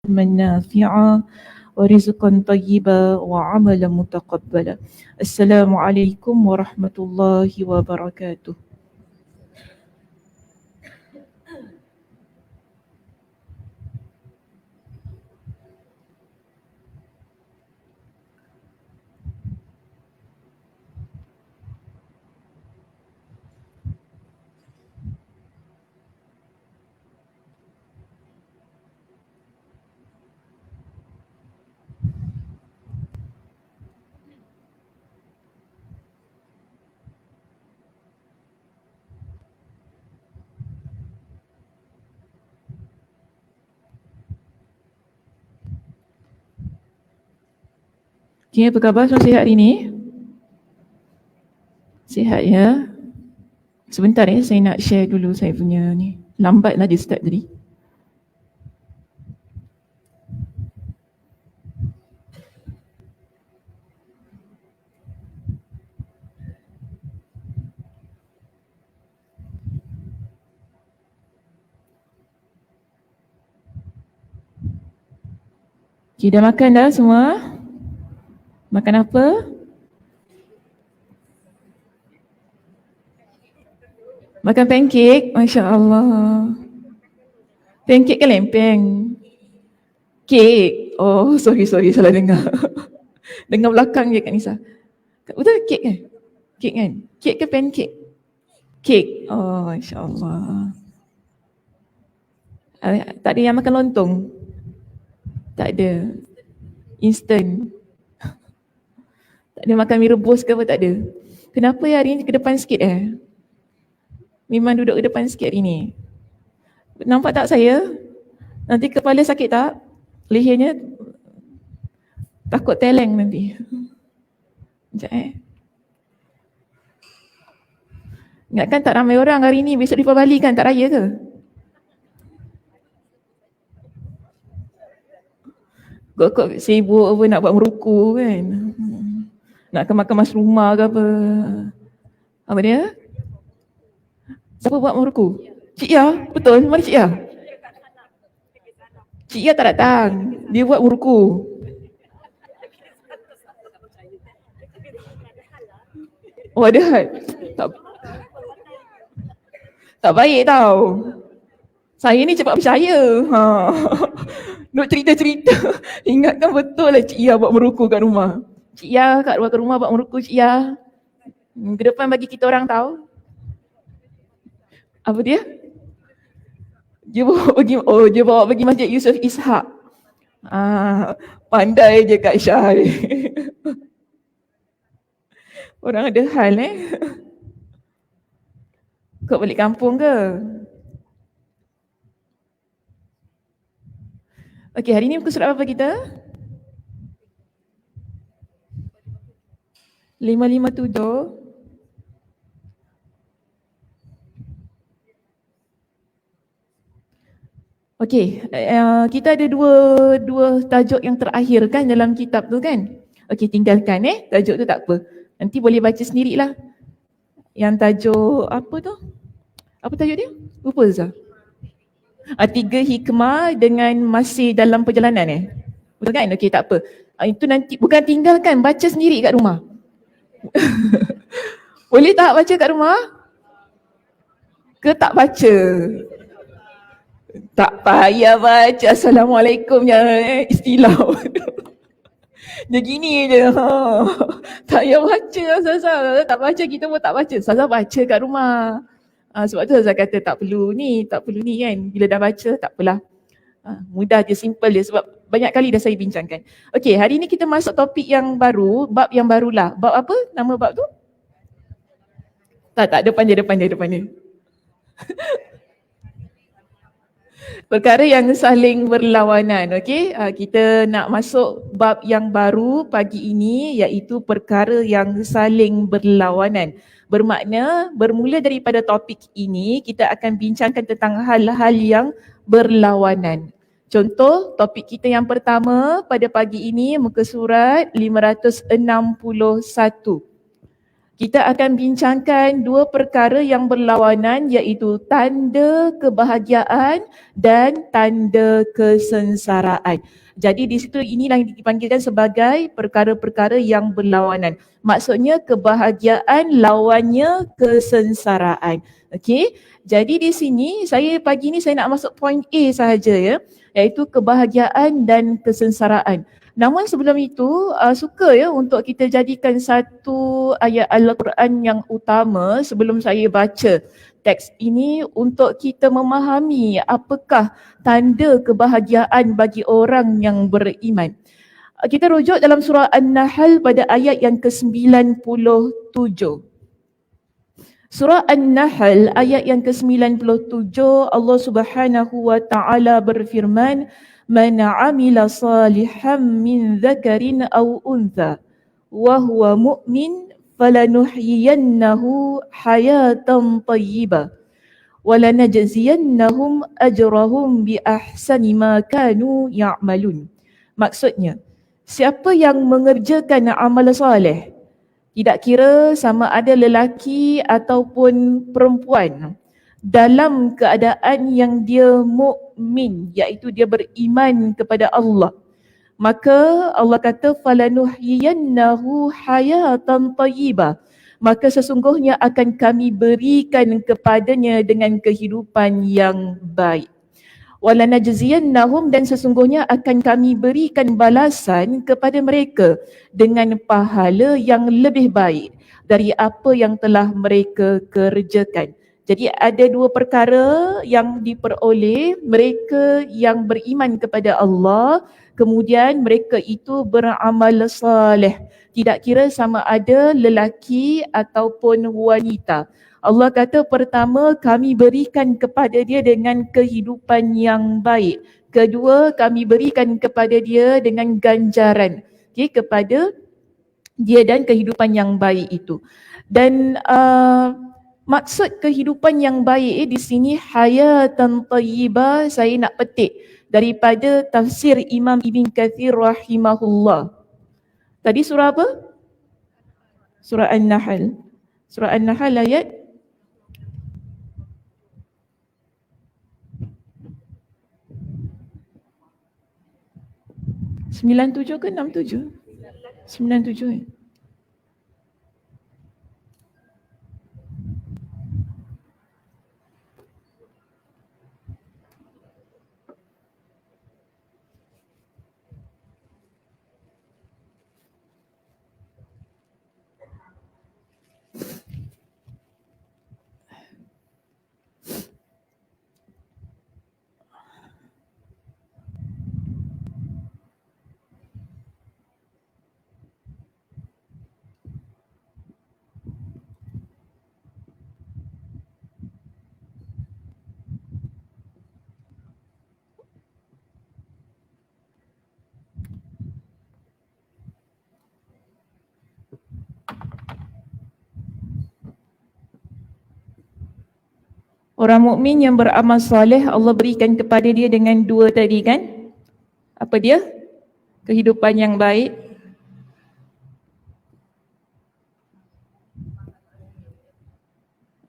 نافعا ورزقا طيبا وعملا متقبلا. السلام عليكم ورحمة الله وبركاته. Okay, apa khabar? Semua sihat hari ni? Sihat ya? Sebentar ya, saya nak share dulu saya punya ni. Lambatlah dia start tadi. Okay, dah makan dah semua? Makan apa? Makan pancake? Masya Allah. Pancake ke lempeng? Kek. Oh, sorry, salah dengar. Dengar belakang je Kak Nisa. Betul kek kan? Kek kan? Kek ke pancake? Kek. Oh, Masya Allah. Tak ada yang makan lontong? Tak ada. Instant. Tak ada makan mie rebus ke apa, tak ada? Kenapa hari ni ke depan sikit Memang duduk ke depan sikit hari ni. Nampak tak saya? Nanti kepala sakit tak? Lehernya takut teleng nanti. Sekejap Ingatkan tak ramai orang hari ni, besok di Bali kan, tak raya ke? Kok sibuk apa nak buat meruku kan? Nak kemas-kemas rumah ke apa? Apa dia? Siapa buat meruku? Cik Ya? Betul? Mana Cik Ya? Cik Ya tak datang. Dia buat meruku. Oh ada hal? Tak baik tau. Saya ni cepat percaya. Duk cerita-cerita. Ingatkan betul lah Cik Ya buat meruku kat rumah. Cik Ya kat rumah buat meruku Cik Ya. Ke depan bagi kita orang tahu. Apa dia? Dia bawa pergi Masjid Yusof Ishak. Pandai je Kak Syah. Orang ada hal Kau balik kampung ke? Okey, hari ni muka surat apa kita? 557. Okey, kita ada dua tajuk yang terakhir kan dalam kitab tu kan? Okey, tinggalkan tajuk tu tak apa. Nanti boleh baca sendirilah. Yang tajuk apa tu? Apa tajuk dia? Lupa Zah. 3 hikmah dengan masih dalam perjalanan Betul kan? Okey, tak apa. Itu nanti bukan tinggalkan, baca sendiri kat rumah. Boleh tak baca kat rumah? Ke tak baca? Tak payah baca Assalamualaikum istilah. Dia gini je. Tak payah baca Ustazah. Tak baca, kita pun tak baca. Ustazah baca kat rumah. Sebab tu Ustazah kata tak perlu ni kan. Bila dah baca tak apalah. Mudah je, simple je sebab banyak kali dah saya bincangkan. Okey, hari ni kita masuk topik yang baru, bab yang barulah. Bab apa nama bab tu? Tak, depan dia. Perkara yang saling berlawanan, okey? Kita nak masuk bab yang baru pagi ini iaitu perkara yang saling berlawanan. Bermakna bermula daripada topik ini kita akan bincangkan tentang hal-hal yang berlawanan. Contoh topik kita yang pertama pada pagi ini muka surat 561. Kita akan bincangkan dua perkara yang berlawanan, iaitu tanda kebahagiaan dan tanda kesengsaraan. Jadi di situ inilah yang dipanggilkan sebagai perkara-perkara yang berlawanan. Maksudnya kebahagiaan lawannya kesengsaraan. Okey. Jadi di sini pagi ni saya nak masuk point A sahaja ya, iaitu kebahagiaan dan kesengsaraan. Namun sebelum itu, suka ya untuk kita jadikan satu ayat Al-Quran yang utama sebelum saya baca teks ini untuk kita memahami apakah tanda kebahagiaan bagi orang yang beriman. Kita rujuk dalam surah An-Nahl pada ayat yang ke-97. Surah An-Nahl ayat yang ke-97, Allah Subhanahu wa taala berfirman, "Man 'amila salihan min dzakarin aw untha wa huwa mu'min falanuhyiyannahu hayatan thayyibah wa lanajziyannahum ajrahum bi ahsani ma kanu ya'malun." Maksudnya, siapa yang mengerjakan amal soleh, tidak kira sama ada lelaki ataupun perempuan, dalam keadaan yang dia mukmin, iaitu dia beriman kepada Allah, maka Allah kata falanuhyiyannahu hayatan thayyibah, maka sesungguhnya akan kami berikan kepadanya dengan kehidupan yang baik. Walanajziyannahum, dan sesungguhnya akan kami berikan balasan kepada mereka dengan pahala yang lebih baik dari apa yang telah mereka kerjakan. Jadi ada dua perkara yang diperoleh mereka yang beriman kepada Allah, kemudian mereka itu beramal saleh, tidak kira sama ada lelaki ataupun wanita. Allah kata pertama, kami berikan kepada dia dengan kehidupan yang baik. Kedua, kami berikan kepada dia dengan ganjaran, kepada dia dan kehidupan yang baik itu. Dan maksud kehidupan yang baik di sini hayatan thayyibah, saya nak petik daripada tafsir Imam Ibn Kathir rahimahullah. Tadi surah apa? Surah An-Nahl. Surah An-Nahl ayat 97 ke 67? 97 ya? Orang mukmin yang beramal soleh, Allah berikan kepada dia dengan dua tadi kan? Apa dia? Kehidupan yang baik.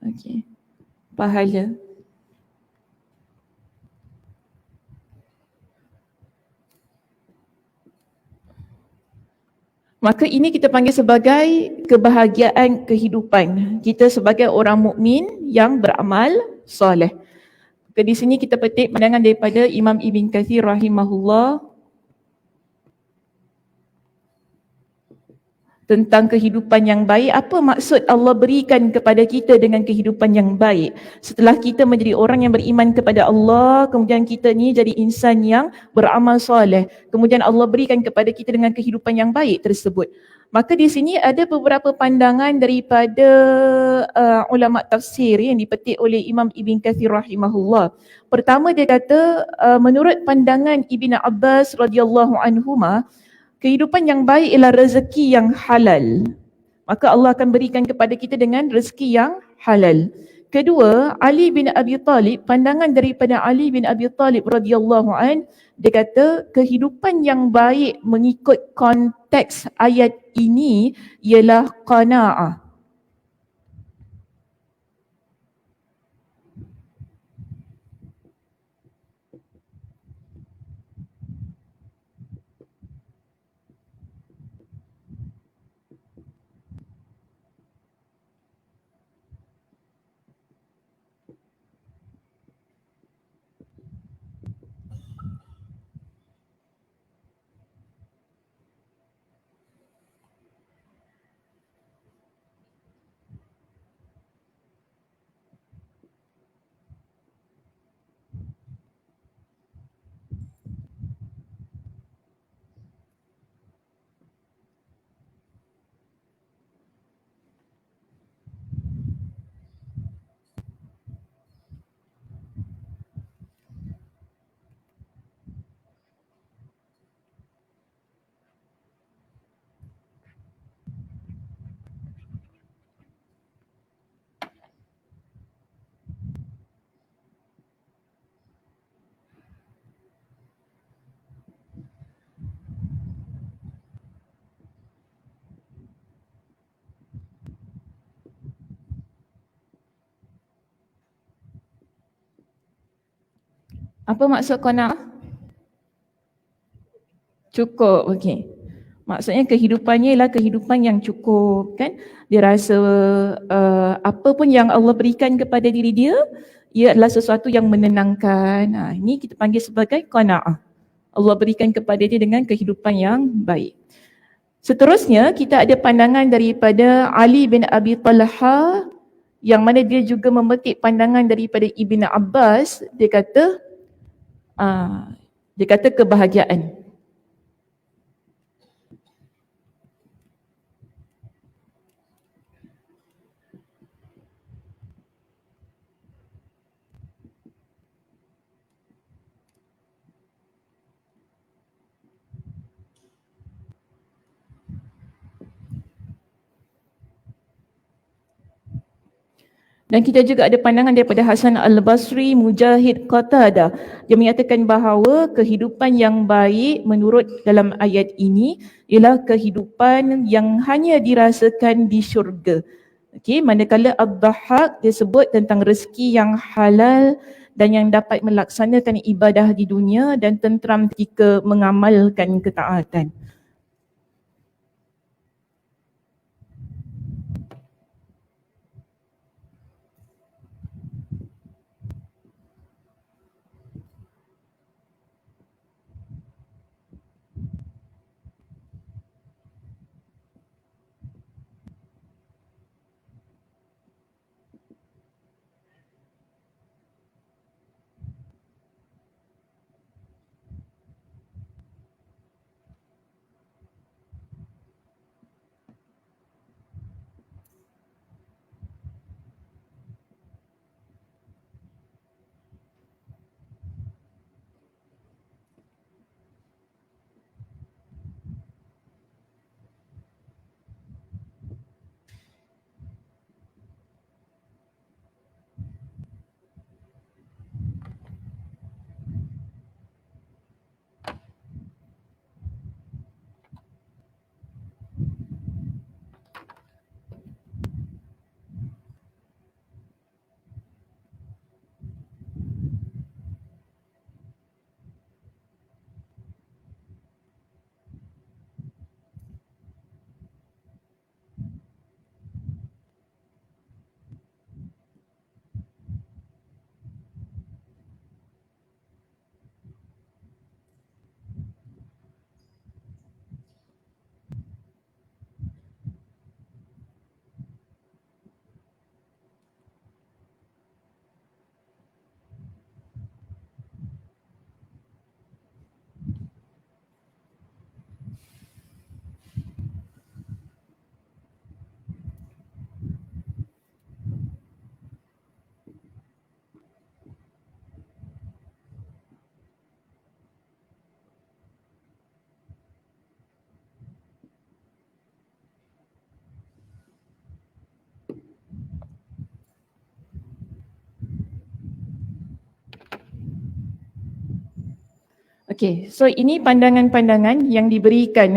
Okey. Pahala. Maka ini kita panggil sebagai kebahagiaan kehidupan. Kita sebagai orang mukmin yang beramal soleh. Di sini kita petik pandangan daripada Imam Ibn Kathir rahimahullah tentang kehidupan yang baik. Apa maksud Allah berikan kepada kita dengan kehidupan yang baik? Setelah kita menjadi orang yang beriman kepada Allah, kemudian kita ni jadi insan yang beramal soleh, kemudian Allah berikan kepada kita dengan kehidupan yang baik tersebut. Maka di sini ada beberapa pandangan daripada ulama tafsir yang dipetik oleh Imam Ibn Kathir rahimahullah. Pertama dia kata, menurut pandangan Ibn Abbas radhiyallahu anhuma, kehidupan yang baik ialah rezeki yang halal. Maka Allah akan berikan kepada kita dengan rezeki yang halal. Kedua, Ali bin Abi Talib, pandangan daripada Ali bin Abi Talib radhiyallahu an, dia kata kehidupan yang baik mengikut konteks ayat ini ialah qanaah. Apa maksud qanaah? Cukup, okey. Maksudnya kehidupannya ialah kehidupan yang cukup, kan? Dia rasa apa pun yang Allah berikan kepada diri dia, ia adalah sesuatu yang menenangkan. Ini kita panggil sebagai qanaah. Allah berikan kepada dia dengan kehidupan yang baik. Seterusnya, kita ada pandangan daripada Ali bin Abi Talha yang mana dia juga memetik pandangan daripada Ibn Abbas. Dia kata kebahagiaan. Dan kita juga ada pandangan daripada Hasan Al-Basri, Mujahid, Qatadah. Dia menyatakan bahawa kehidupan yang baik menurut dalam ayat ini ialah kehidupan yang hanya dirasakan di syurga. Okey, manakala Ad-Dhahhak dia sebut tentang rezeki yang halal dan yang dapat melaksanakan ibadah di dunia dan tenteram ketika mengamalkan ketaatan. Okey, so ini pandangan-pandangan yang diberikan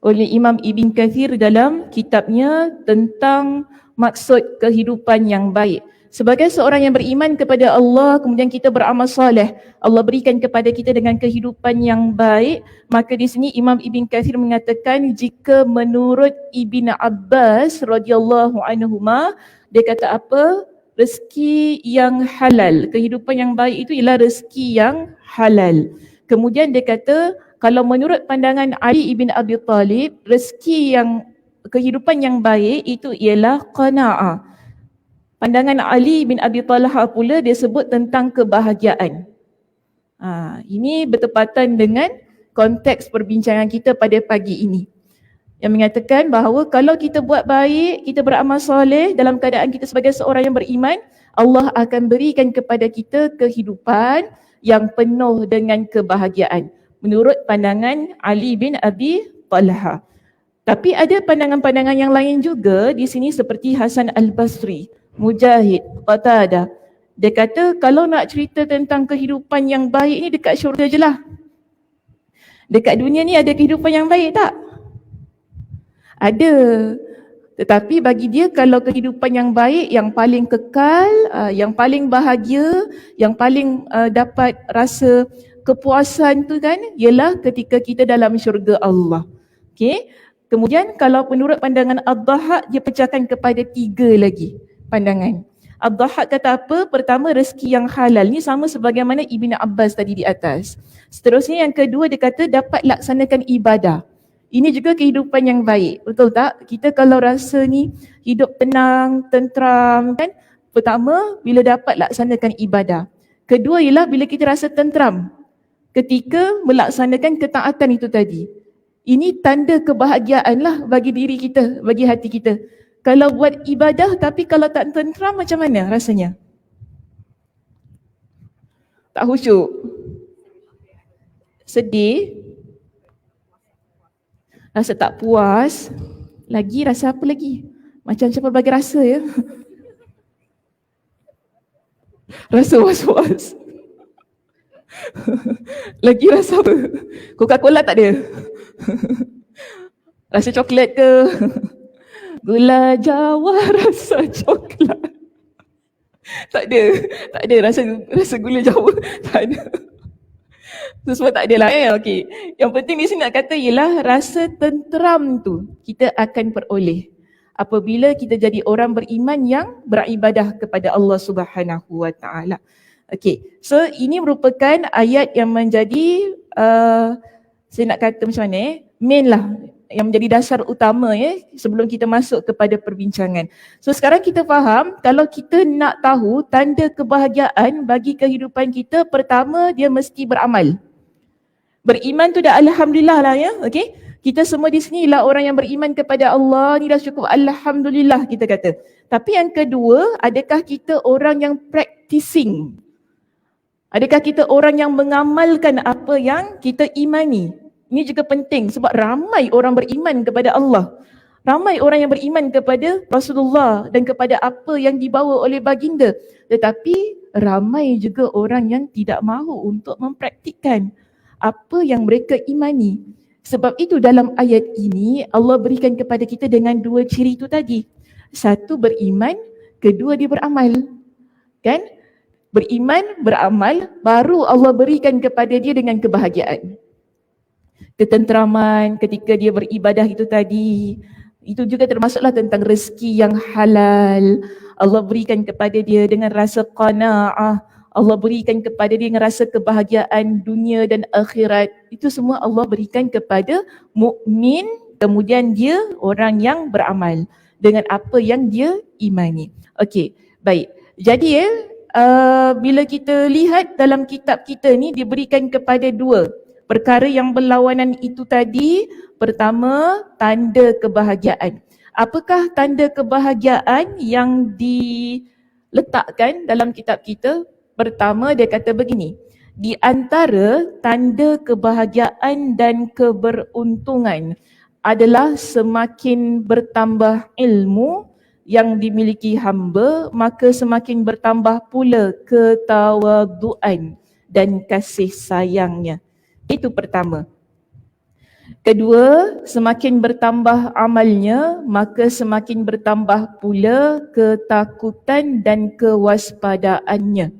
oleh Imam Ibn Kathir dalam kitabnya tentang maksud kehidupan yang baik. Sebagai seorang yang beriman kepada Allah, kemudian kita beramal soleh, Allah berikan kepada kita dengan kehidupan yang baik, maka di sini Imam Ibn Kathir mengatakan jika menurut Ibn Abbas radhiyallahu anhuma, dia kata apa? Rezeki yang halal, kehidupan yang baik itu ialah rezeki yang halal. Kemudian dia kata, kalau menurut pandangan Ali ibn Abi Talib, rezeki yang kehidupan yang baik itu ialah qanaah. Pandangan Ali bin Abi Talha pula dia sebut tentang kebahagiaan. Ini bertepatan dengan konteks perbincangan kita pada pagi ini. Yang mengatakan bahawa kalau kita buat baik, kita beramal soleh dalam keadaan kita sebagai seorang yang beriman, Allah akan berikan kepada kita kehidupan yang penuh dengan kebahagiaan menurut pandangan Ali bin Abi Talha. Tapi ada pandangan-pandangan yang lain juga di sini seperti Hasan Al-Basri, Mujahid, Qatadah. Dia kata kalau nak cerita tentang kehidupan yang baik ni dekat syurga je lah. Dekat dunia ni ada kehidupan yang baik tak? Ada. Tetapi bagi dia kalau kehidupan yang baik, yang paling kekal, yang paling bahagia, yang paling dapat rasa kepuasan tu kan, ialah ketika kita dalam syurga Allah. Okay? Kemudian kalau menurut pandangan Ad-Dhahhak, dia pecahkan kepada 3 lagi pandangan. Ad-Dhahhak kata apa? Pertama, rezeki yang halal. Ni sama sebagaimana Ibn Abbas tadi di atas. Seterusnya yang kedua, dia kata dapat laksanakan ibadah. Ini juga kehidupan yang baik, betul tak? Kita kalau rasa ni hidup tenang, tentram kan? Pertama, bila dapat laksanakan ibadah. Kedua ialah bila kita rasa tentram ketika melaksanakan ketaatan itu tadi. Ini tanda kebahagiaan lah bagi diri kita, bagi hati kita. Kalau buat ibadah tapi kalau tak tentram macam mana rasanya? Tak khusyuk? Sedih? Rasa tak puas, lagi rasa apa lagi? Macam siapa bagi rasa ya? Rasa was-was. Lagi rasa apa? Coca-Cola tak ada? Rasa coklat ke? Gula Jawa rasa coklat. Tak ada rasa gula Jawa. Tak ada. Itu semua tak adalah okey. Yang penting di sini nak kata ialah rasa tenteram tu kita akan peroleh apabila kita jadi orang beriman yang beribadah kepada Allah Subhanahu Wa Taala. Okey. So ini merupakan ayat yang menjadi saya nak kata macam mana main lah, yang menjadi dasar utama sebelum kita masuk kepada perbincangan. So sekarang kita faham kalau kita nak tahu tanda kebahagiaan bagi kehidupan kita, pertama dia mesti beramal. Beriman tu dah alhamdulillah lah ya, okey? Kita semua di sini lah orang yang beriman kepada Allah, ni dah cukup alhamdulillah kita kata. Tapi yang kedua, adakah kita orang yang practicing? Adakah kita orang yang mengamalkan apa yang kita imani? Ini juga penting sebab ramai orang beriman kepada Allah. Ramai orang yang beriman kepada Rasulullah dan kepada apa yang dibawa oleh baginda. Tetapi ramai juga orang yang tidak mahu untuk mempraktikkan apa yang mereka imani. Sebab itu dalam ayat ini Allah berikan kepada kita dengan 2 ciri itu tadi. Satu beriman, kedua dia beramal. Kan? Beriman, beramal, baru Allah berikan kepada dia dengan kebahagiaan. Ketenteraman ketika dia beribadah itu tadi. Itu juga termasuklah tentang rezeki yang halal. Allah berikan kepada dia dengan rasa qanaah. Allah berikan kepada dia dengan rasa kebahagiaan dunia dan akhirat. Itu semua Allah berikan kepada mukmin, kemudian dia orang yang beramal dengan apa yang dia imani. Okey, baik. Jadi bila kita lihat dalam kitab kita ni diberikan kepada 2 perkara yang berlawanan itu tadi. Pertama, tanda kebahagiaan. Apakah tanda kebahagiaan yang diletakkan dalam kitab kita? Pertama, dia kata begini, di antara tanda kebahagiaan dan keberuntungan adalah semakin bertambah ilmu yang dimiliki hamba, maka semakin bertambah pula ketawaduan dan kasih sayangnya. Itu pertama. Kedua, semakin bertambah amalnya, maka semakin bertambah pula ketakutan dan kewaspadaannya.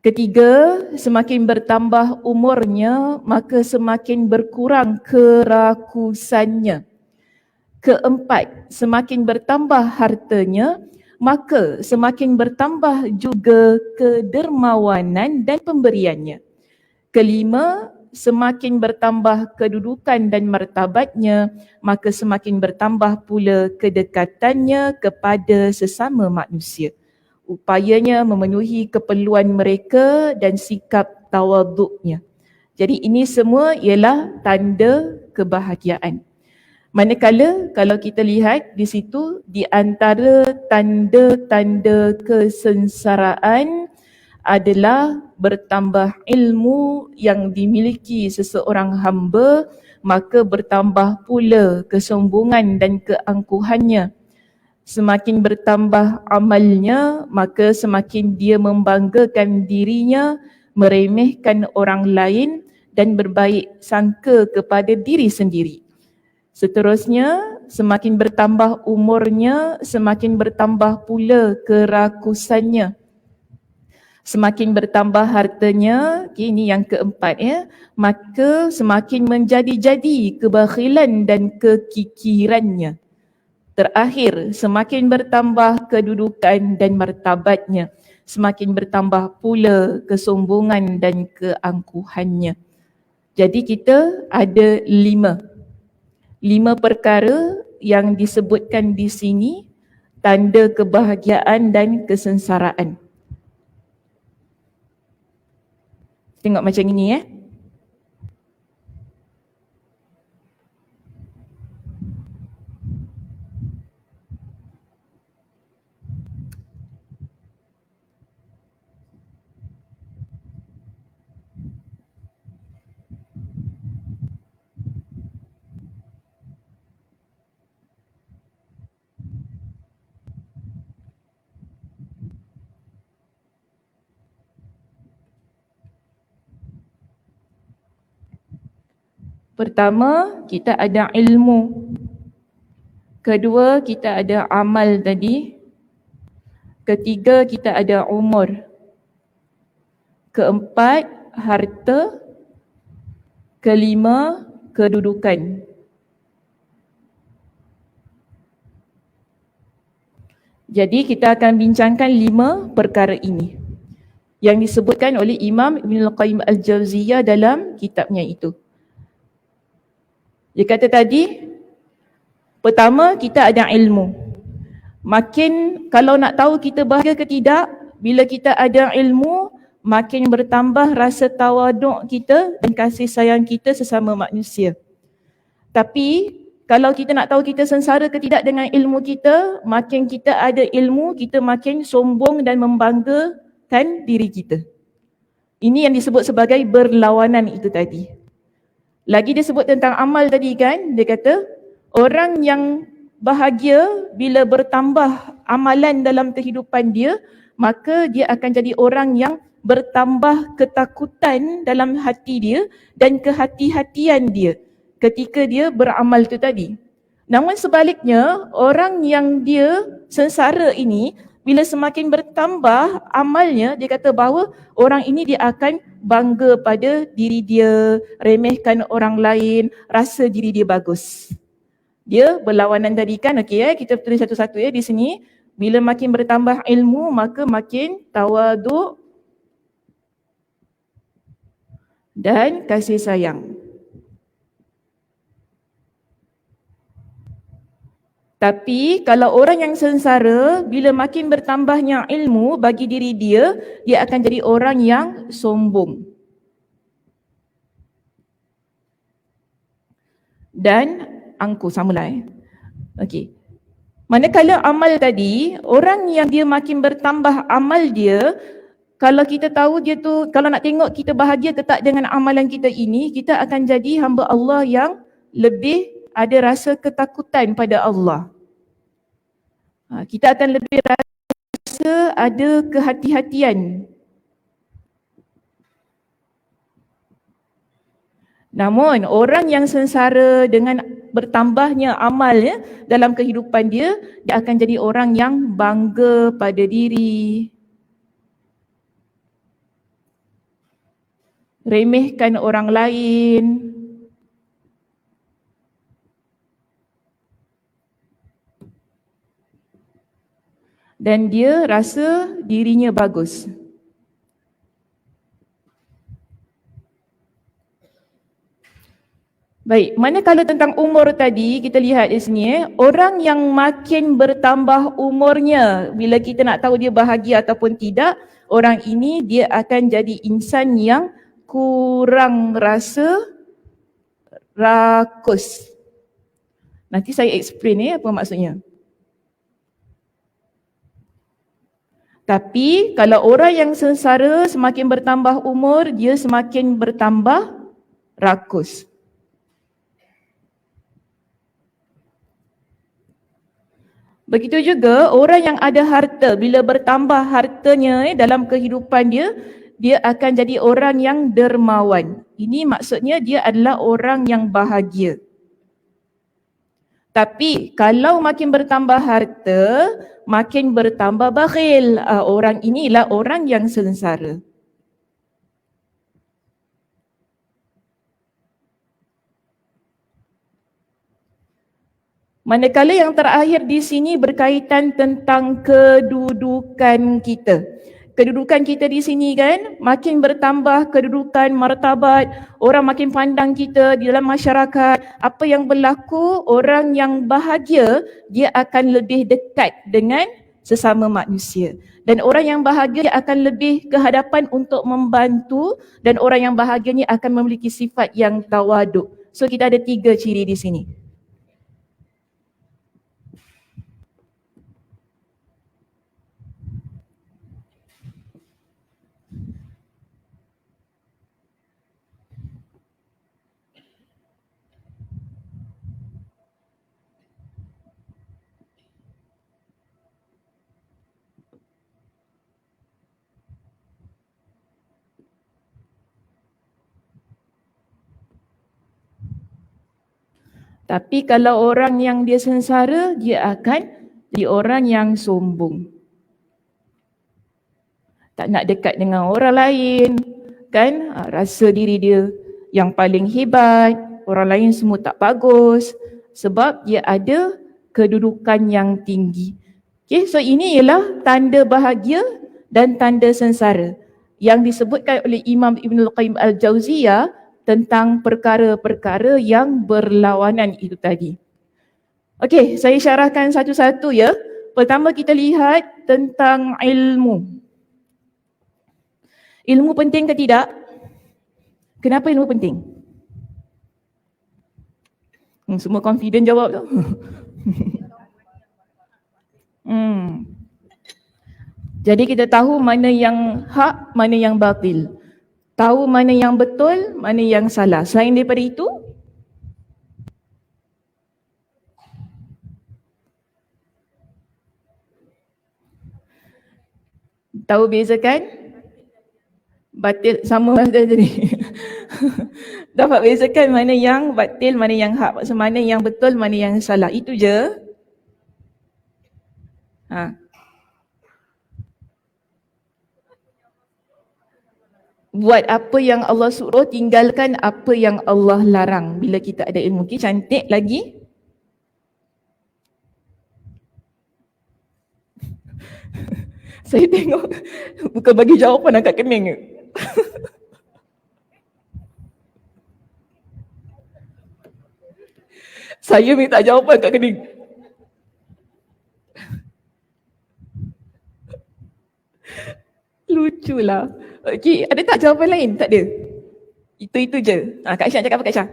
Ketiga, semakin bertambah umurnya, maka semakin berkurang kerakusannya. Keempat, semakin bertambah hartanya, maka semakin bertambah juga kedermawanan dan pemberiannya. Kelima, semakin bertambah kedudukan dan martabatnya, maka semakin bertambah pula kedekatannya kepada sesama manusia. Upayanya memenuhi keperluan mereka dan sikap tawaduknya. Jadi ini semua ialah tanda kebahagiaan. Manakala kalau kita lihat di situ, di antara tanda-tanda kesengsaraan adalah bertambah ilmu yang dimiliki seseorang hamba, maka bertambah pula kesombongan dan keangkuhannya. Semakin bertambah amalnya, maka semakin dia membanggakan dirinya, meremehkan orang lain dan berbaik sangka kepada diri sendiri. Seterusnya, semakin bertambah umurnya, semakin bertambah pula kerakusannya. Semakin bertambah hartanya, ini yang keempat ya, maka semakin menjadi-jadi kebakhilan dan kekikirannya. Terakhir, semakin bertambah kedudukan dan martabatnya, semakin bertambah pula kesombongan dan keangkuhannya. Jadi kita ada lima perkara yang disebutkan di sini, tanda kebahagiaan dan kesengsaraan. Tengok macam ini ya. Pertama, kita ada ilmu. Kedua, kita ada amal tadi. Ketiga, kita ada umur. Keempat, harta. Kelima, kedudukan. Jadi kita akan bincangkan 5 perkara ini yang disebutkan oleh Imam Ibn Al-Qayyim Al-Jawziyah dalam kitabnya itu. Dia kata tadi, pertama kita ada ilmu. Makin kalau nak tahu kita bahagia ke tidak, bila kita ada ilmu, makin bertambah rasa tawaduk kita dan kasih sayang kita sesama manusia. Tapi kalau kita nak tahu kita sengsara ke tidak dengan ilmu kita, makin kita ada ilmu, kita makin sombong dan membanggakan diri kita. Ini yang disebut sebagai berlawanan itu tadi. Lagi dia sebut tentang amal tadi kan, dia kata orang yang bahagia bila bertambah amalan dalam kehidupan dia, maka dia akan jadi orang yang bertambah ketakutan dalam hati dia dan kehati-hatian dia ketika dia beramal itu tadi. Namun sebaliknya, orang yang dia sengsara ini, bila semakin bertambah amalnya, dia kata bahawa orang ini dia akan bangga pada diri dia, remehkan orang lain, rasa diri dia bagus. Dia berlawanan tadi kan, okey kita tulis satu-satu di sini. Bila makin bertambah ilmu, maka makin tawaduk dan kasih sayang. Tapi kalau orang yang sengsara, bila makin bertambahnya ilmu bagi diri dia, dia akan jadi orang yang sombong. Dan angkuh, samalah Okey. Manakala amal tadi, orang yang dia makin bertambah amal dia, kalau kita tahu dia tu, kalau nak tengok kita bahagia ke tak dengan amalan kita ini, kita akan jadi hamba Allah yang lebih ada rasa ketakutan pada Allah. Kita akan lebih rasa ada kehati-hatian. Namun orang yang sengsara dengan bertambahnya amal dalam kehidupan dia, dia akan jadi orang yang bangga pada diri, remehkan orang lain, dan dia rasa dirinya bagus. Baik, manakala tentang umur tadi, kita lihat di sini orang yang makin bertambah umurnya, bila kita nak tahu dia bahagia ataupun tidak, orang ini dia akan jadi insan yang kurang rasa rakus. Nanti saya explain apa maksudnya. Tapi kalau orang yang sengsara semakin bertambah umur, dia semakin bertambah rakus. Begitu juga orang yang ada harta, bila bertambah hartanya dalam kehidupan dia, dia akan jadi orang yang dermawan. Ini maksudnya dia adalah orang yang bahagia. Tapi kalau makin bertambah harta, makin bertambah bakhil. Orang inilah orang yang sengsara. Manakala yang terakhir di sini berkaitan tentang kedudukan kita. Kedudukan kita di sini kan, makin bertambah kedudukan, martabat, orang makin pandang kita di dalam masyarakat. Apa yang berlaku, orang yang bahagia, dia akan lebih dekat dengan sesama manusia. Dan orang yang bahagia dia akan lebih ke hadapan untuk membantu, dan orang yang bahagia ni akan memiliki sifat yang tawaduk. So kita ada 3 ciri di sini. Tapi kalau orang yang dia sengsara, dia akan jadi orang yang sombong. Tak nak dekat dengan orang lain, kan? Rasa diri dia yang paling hebat, orang lain semua tak bagus sebab dia ada kedudukan yang tinggi. Okay, so ini ialah tanda bahagia dan tanda sengsara yang disebutkan oleh Imam Ibn Al-Qayyim Al-Jauziyah tentang perkara-perkara yang berlawanan itu tadi. Okey, saya syarahkan satu-satu ya. Pertama kita lihat tentang ilmu. Ilmu penting ke tidak? Kenapa ilmu penting? Semua confident jawab tu. Jadi kita tahu mana yang hak, mana yang batil. Tahu mana yang betul, mana yang salah. Selain daripada itu, tahu bezakan? Batil sama tadi. Dapat bezakan mana yang batil, mana yang hak. Maksud mana yang betul, mana yang salah. Itu je. Buat apa yang Allah suruh, tinggalkan apa yang Allah larang. Bila kita ada ilmu, okay, cantik lagi. Saya tengok, bukan bagi jawapan angkat kening ke? Saya minta jawapan angkat kening. Luculah. Okey, ada tak jawapan lain? Tak ada? Itu je. Kak Syah cakap apa Kak Syah?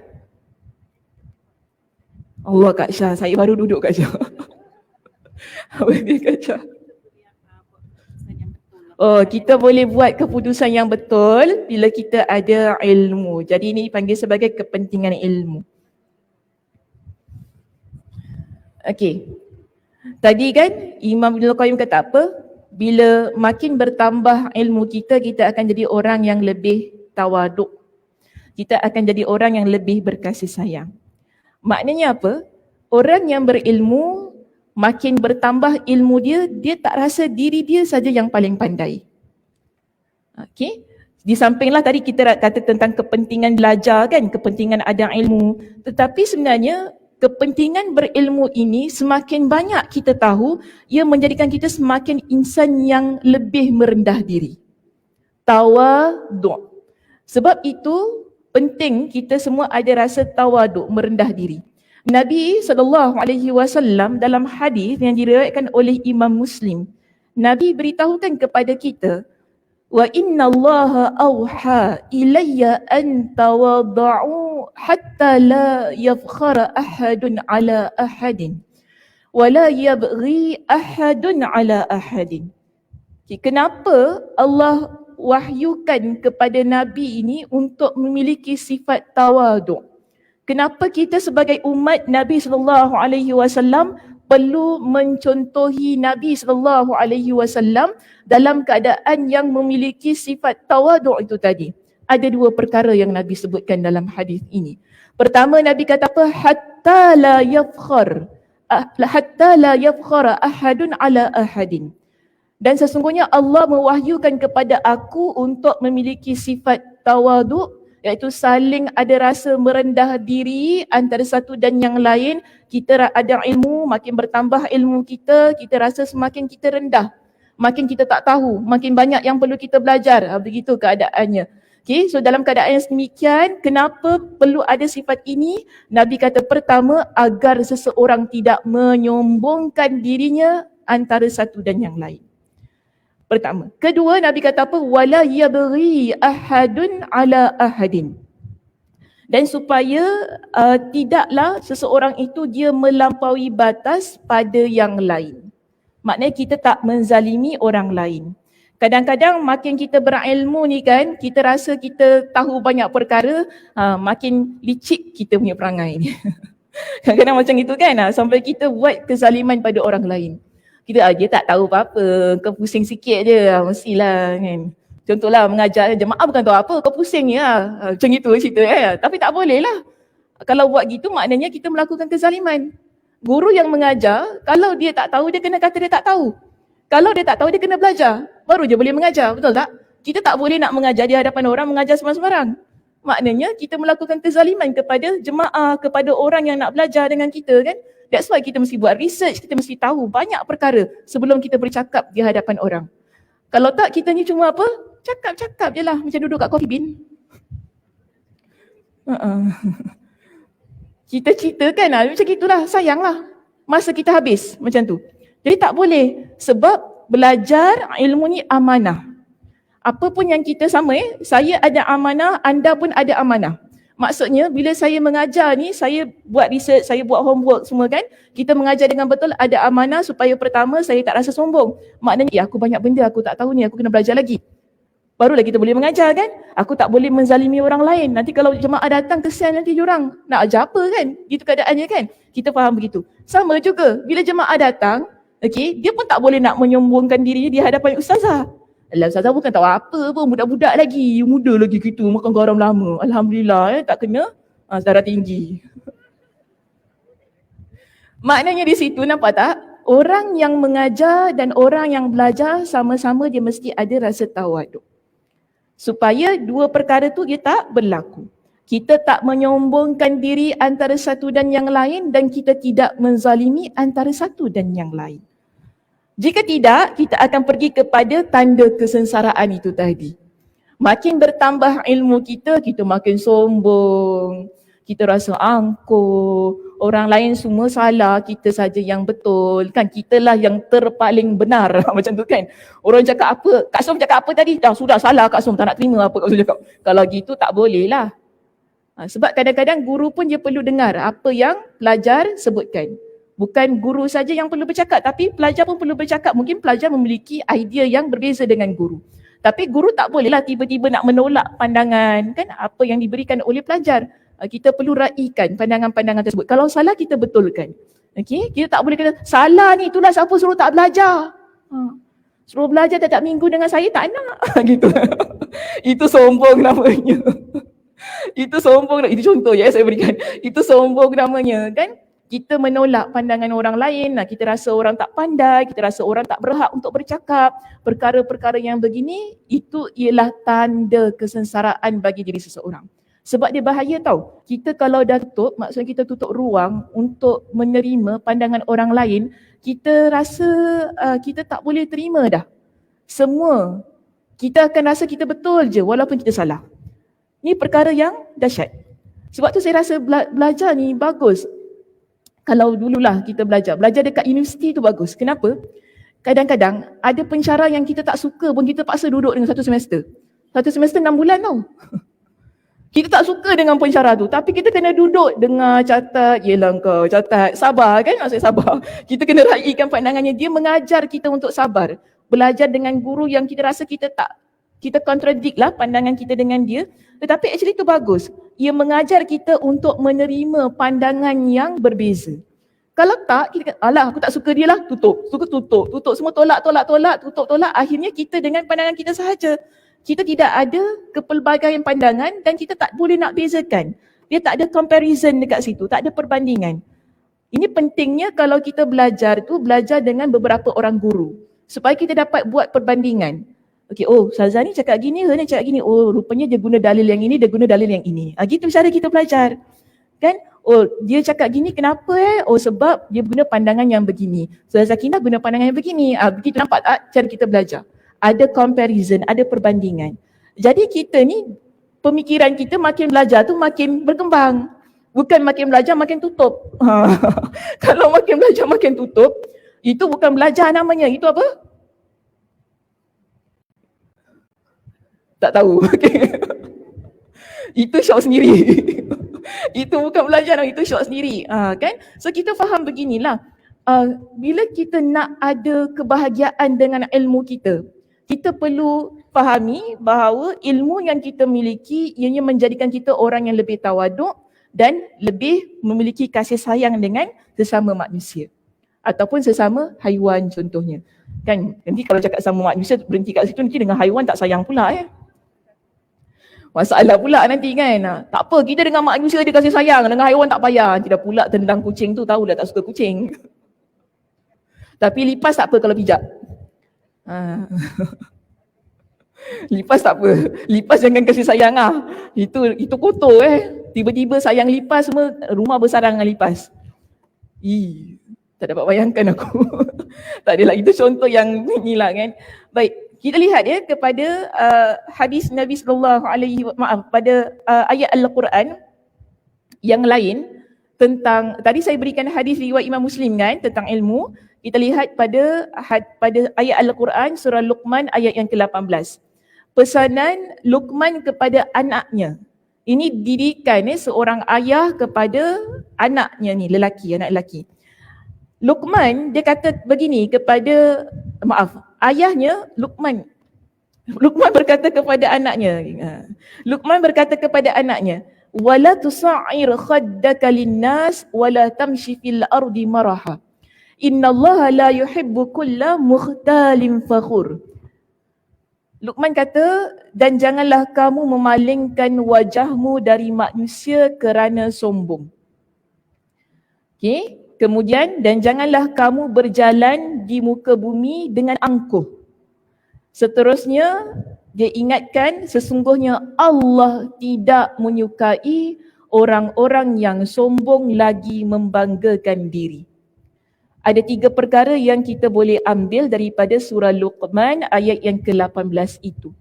Allah Kak Syah, saya baru duduk Kak Syah. Apa dia Kak Syah? Oh, kita boleh buat keputusan yang betul bila kita ada ilmu. Jadi ini dipanggil sebagai kepentingan ilmu. Okey. Tadi kan Imam Ibn Al-Qayyim kata apa? Bila makin bertambah ilmu kita, kita akan jadi orang yang lebih tawaduk. Kita akan jadi orang yang lebih berkasih sayang. Maknanya apa? Orang yang berilmu, makin bertambah ilmu dia, dia tak rasa diri dia saja yang paling pandai. Okey? Di sampinglah tadi kita kata tentang kepentingan belajar kan, kepentingan ada ilmu. Tetapi sebenarnya kepentingan berilmu ini semakin banyak kita tahu, ia menjadikan kita semakin insan yang lebih merendah diri. Tawaduk. Sebab itu penting kita semua ada rasa tawaduk, merendah diri. Nabi SAW dalam hadis yang diriwayatkan oleh Imam Muslim, Nabi beritahukan kepada kita, wa inna Allah awha ilayya an tawada'u hatta la yafkhara ahadun ala ahadin wa la yabghi ahadun ala ahadin. Kenapa Allah wahyukan kepada Nabi ini untuk memiliki sifat tawaduk? Kenapa kita sebagai umat Nabi SAW perlu mencontohi Nabi SAW dalam keadaan yang memiliki sifat tawaduk itu tadi? Ada 2 perkara yang Nabi sebutkan dalam hadis ini. Pertama Nabi kata apa? Hatta la yafkhara ahadun ala ahadin. Dan sesungguhnya Allah mewahyukan kepada aku untuk memiliki sifat tawaduk, iaitu saling ada rasa merendah diri antara satu dan yang lain. Kita ada ilmu, makin bertambah ilmu kita, kita rasa semakin kita rendah. Makin kita tak tahu, makin banyak yang perlu kita belajar. Begitu keadaannya. Okay, so dalam keadaan yang demikian, kenapa perlu ada sifat ini? Nabi kata pertama, agar seseorang tidak menyombongkan dirinya antara satu dan yang lain. Pertama. Kedua, Nabi kata apa? Wala yabghi ahadun ala ahadin. Dan supaya tidaklah seseorang itu dia melampaui batas pada yang lain. Maknanya kita tak menzalimi orang lain. Kadang-kadang makin kita berilmu ni kan, kita rasa kita tahu banyak perkara, makin licik kita punya perangai ni. Kadang-kadang macam itu kan, sampai kita buat kezaliman pada orang lain. Kita dia tak tahu apa-apa, kau pusing sikit je, mestilah kan. Contohlah mengajar jemaah bukan tahu apa, kau pusing je lah. Macam itu cerita Tapi tak boleh lah. Kalau buat gitu maknanya kita melakukan kezaliman. Guru yang mengajar, kalau dia tak tahu, dia kena kata dia tak tahu. Kalau dia tak tahu, dia kena belajar. Baru dia boleh mengajar, betul tak? Kita tak boleh nak mengajar di hadapan orang, mengajar sembarang-sembarang. Maknanya kita melakukan kezaliman kepada jemaah, kepada orang yang nak belajar dengan kita kan. That's why kita mesti buat research, kita mesti tahu banyak perkara sebelum kita bercakap di hadapan orang. Kalau tak, kita ni cuma apa? Cakap-cakap je lah, macam duduk kat coffee bean. Kita cerita kan, macam itulah, sayanglah. Masa kita habis macam tu. Jadi tak boleh, sebab belajar ilmu ni amanah. Apa pun yang kita sama saya ada amanah, anda pun ada amanah. Maksudnya bila saya mengajar ni, saya buat research, saya buat homework semua kan. Kita mengajar dengan betul, ada amanah supaya pertama saya tak rasa sombong. Maknanya aku banyak benda aku tak tahu ni, aku kena belajar lagi. Barulah kita boleh mengajar kan. Aku tak boleh menzalimi orang lain. Nanti kalau jemaah datang, kesian nanti diorang nak ajar apa kan. Gitu keadaannya kan. Kita faham begitu. Sama juga bila jemaah datang, okay, dia pun tak boleh nak menyombongkan diri di hadapan ustazah. Alah, ustazah bukan tahu apa pun, budak-budak lagi, muda lagi kita, makan garam lama. Alhamdulillah tak kena darah tinggi. Maknanya di situ nampak tak? Orang yang mengajar dan orang yang belajar sama-sama dia mesti ada rasa tawaduk. Supaya dua perkara tu dia tak berlaku. Kita tak menyombongkan diri antara satu dan yang lain dan kita tidak menzalimi antara satu dan yang lain. Jika tidak, kita akan pergi kepada tanda kesengsaraan itu tadi. Makin bertambah ilmu kita, kita makin sombong. Kita rasa angkuh. Orang lain semua salah, kita saja yang betul. Kan kitalah yang terpaling benar. Macam tu kan. Orang cakap apa? Kak Som cakap apa tadi? Dah sudah salah Kak Som, tak nak terima apa Kak Som cakap. Kalau gitu tak boleh lah. Sebab kadang-kadang guru pun dia perlu dengar apa yang pelajar sebutkan. Bukan guru saja yang perlu bercakap, tapi pelajar pun perlu bercakap. Mungkin pelajar memiliki idea yang berbeza dengan guru. Tapi guru tak bolehlah tiba-tiba nak menolak pandangan kan apa yang diberikan oleh pelajar. Kita perlu raikan pandangan-pandangan tersebut. Kalau salah kita betulkan. Okey, kita tak boleh kata salah ni, itulah siapa suruh tak belajar. Suruh belajar tiap minggu dengan saya tak nak. Gitu. Itu sombong namanya. Itu sombong, itu contoh ya saya berikan. Itu sombong namanya kan. Kita menolak pandangan orang lain, kita rasa orang tak pandai, kita rasa orang tak berhak untuk bercakap. Perkara-perkara yang begini, itu ialah tanda kesengsaraan bagi diri seseorang. Sebab dia bahaya tau. Kita kalau dah tutup, maksudnya kita tutup ruang untuk menerima pandangan orang lain, kita rasa kita tak boleh terima dah. Semua, kita akan rasa kita betul je walaupun kita salah. Ni perkara yang dahsyat. Sebab tu saya rasa belajar ni bagus. Kalau dululah kita belajar dekat universiti tu bagus. Kenapa? Kadang-kadang ada pensyarah yang kita tak suka pun kita paksa duduk dengan satu semester. Satu semester 6 bulan tau. Kita tak suka dengan pensyarah tu, tapi kita kena duduk dengar, catat, yelah kau catat, sabar kan, maksudnya sabar. Kita kena raikan pandangannya, dia mengajar kita untuk sabar. Belajar dengan guru yang kita rasa kita contradict lah pandangan kita dengan dia. Tetapi actually itu bagus. Ia mengajar kita untuk menerima pandangan yang berbeza. Kalau tak, kita kata, alah aku tak suka dia lah, tutup. Suka tutup. Tutup semua tolak. Tutup. Akhirnya kita dengan pandangan kita sahaja. Kita tidak ada kepelbagaian pandangan dan kita tak boleh nak bezakan Dia tak ada comparison dekat situ, tak ada perbandingan. Ini pentingnya kalau kita belajar tu, belajar dengan beberapa orang guru. Supaya kita dapat buat perbandingan. Okey, oh Ustazah ni cakap gini, ni cakap gini. Oh rupanya dia guna dalil yang ini, dia guna dalil yang ini. Gitu cara kita belajar. Kan? Oh dia cakap gini kenapa Oh sebab dia guna pandangan yang begini. Ustazah Sakinah guna pandangan yang begini. Begitu nampak tak cara kita belajar? Ada comparison, ada perbandingan. Jadi kita ni, pemikiran kita makin belajar tu makin berkembang. Bukan makin belajar makin tutup. Kalau makin belajar makin tutup, itu bukan belajar namanya. Itu apa? Tak tahu. Itu syok sendiri. Itu bukan belajar, itu syok sendiri. Kan? So kita faham beginilah. Bila kita nak ada kebahagiaan dengan ilmu kita, kita perlu fahami bahawa ilmu yang kita miliki ianya menjadikan kita orang yang lebih tawaduk dan lebih memiliki kasih sayang dengan sesama manusia ataupun sesama haiwan contohnya. Kan nanti kalau cakap sama manusia berhenti kat situ, nanti dengan haiwan tak sayang pula masalah pula nanti kan. Tak apa, kita dengan manusia dia kasih sayang, dengan haiwan tak payah. Nanti dah pula tendang kucing tu, tahu dah tak suka kucing. Tapi lipas tak apa kalau pijak. Lipas tak apa. Lipas jangan kasih sayang Itu kotor Tiba-tiba sayang lipas semua, rumah bersarang dengan lipas. Tak dapat bayangkan aku. Tak adalah, itu contoh yang inilah kan. Baik, kita lihat kepada hadis Nabi pada ayat Al-Quran yang lain tentang, tadi saya berikan hadis riwayat Imam Muslim kan tentang ilmu. Kita lihat pada ayat Al-Quran surah Luqman ayat yang ke-18. Pesanan Luqman kepada anaknya. Ini didikan seorang ayah kepada anaknya ni, anak lelaki. Luqman dia kata begini kepada, ayahnya Luqman. Luqman berkata kepada anaknya. Luqman berkata kepada anaknya, "Wala tusa'ir khaddaka lin-nas wala tamshi fil ardi maraha. Innallaha la yuhibbu kulla mukhtalin fakhur." Luqman kata, dan janganlah kamu memalingkan wajahmu dari manusia kerana sombong. Okey, kemudian dan janganlah kamu berjalan di muka bumi dengan angkuh. Seterusnya dia ingatkan sesungguhnya Allah tidak menyukai orang-orang yang sombong lagi membanggakan diri. Ada 3 perkara yang kita boleh ambil daripada surah Luqman ayat yang ke-18 itu.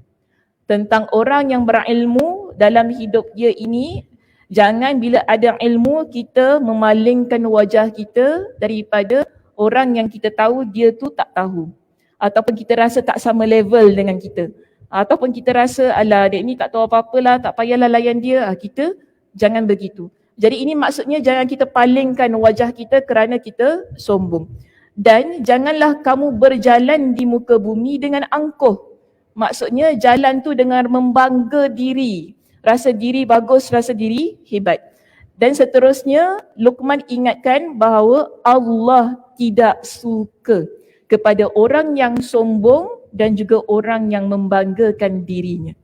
Tentang orang yang berilmu dalam hidup dia ini, jangan bila ada ilmu kita memalingkan wajah kita daripada orang yang kita tahu dia tu tak tahu. Ataupun kita rasa tak sama level dengan kita. Ataupun kita rasa alah dia ni tak tahu apa-apalah, tak payahlah layan dia. Kita jangan begitu. Jadi ini maksudnya jangan kita palingkan wajah kita kerana kita sombong. Dan janganlah kamu berjalan di muka bumi dengan angkuh. Maksudnya jalan tu dengan membangga diri. Rasa diri bagus, rasa diri hebat. Dan seterusnya Luqman ingatkan bahawa Allah tidak suka kepada orang yang sombong dan juga orang yang membanggakan dirinya.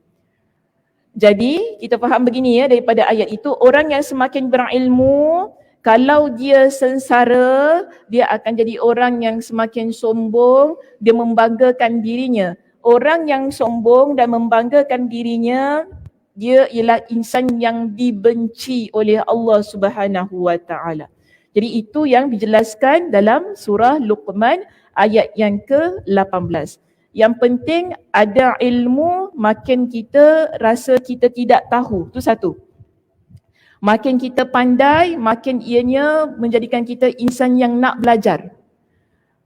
Jadi kita faham begini daripada ayat itu, orang yang semakin berilmu, kalau dia sengsara, dia akan jadi orang yang semakin sombong, dia membanggakan dirinya. Orang yang sombong dan membanggakan dirinya, dia ialah insan yang dibenci oleh Allah Subhanahu wa taala. Jadi itu yang dijelaskan dalam surah Luqman ayat yang ke-18. Yang penting ada ilmu, makin kita rasa kita tidak tahu. Itu satu. Makin kita pandai, makin ianya menjadikan kita insan yang nak belajar.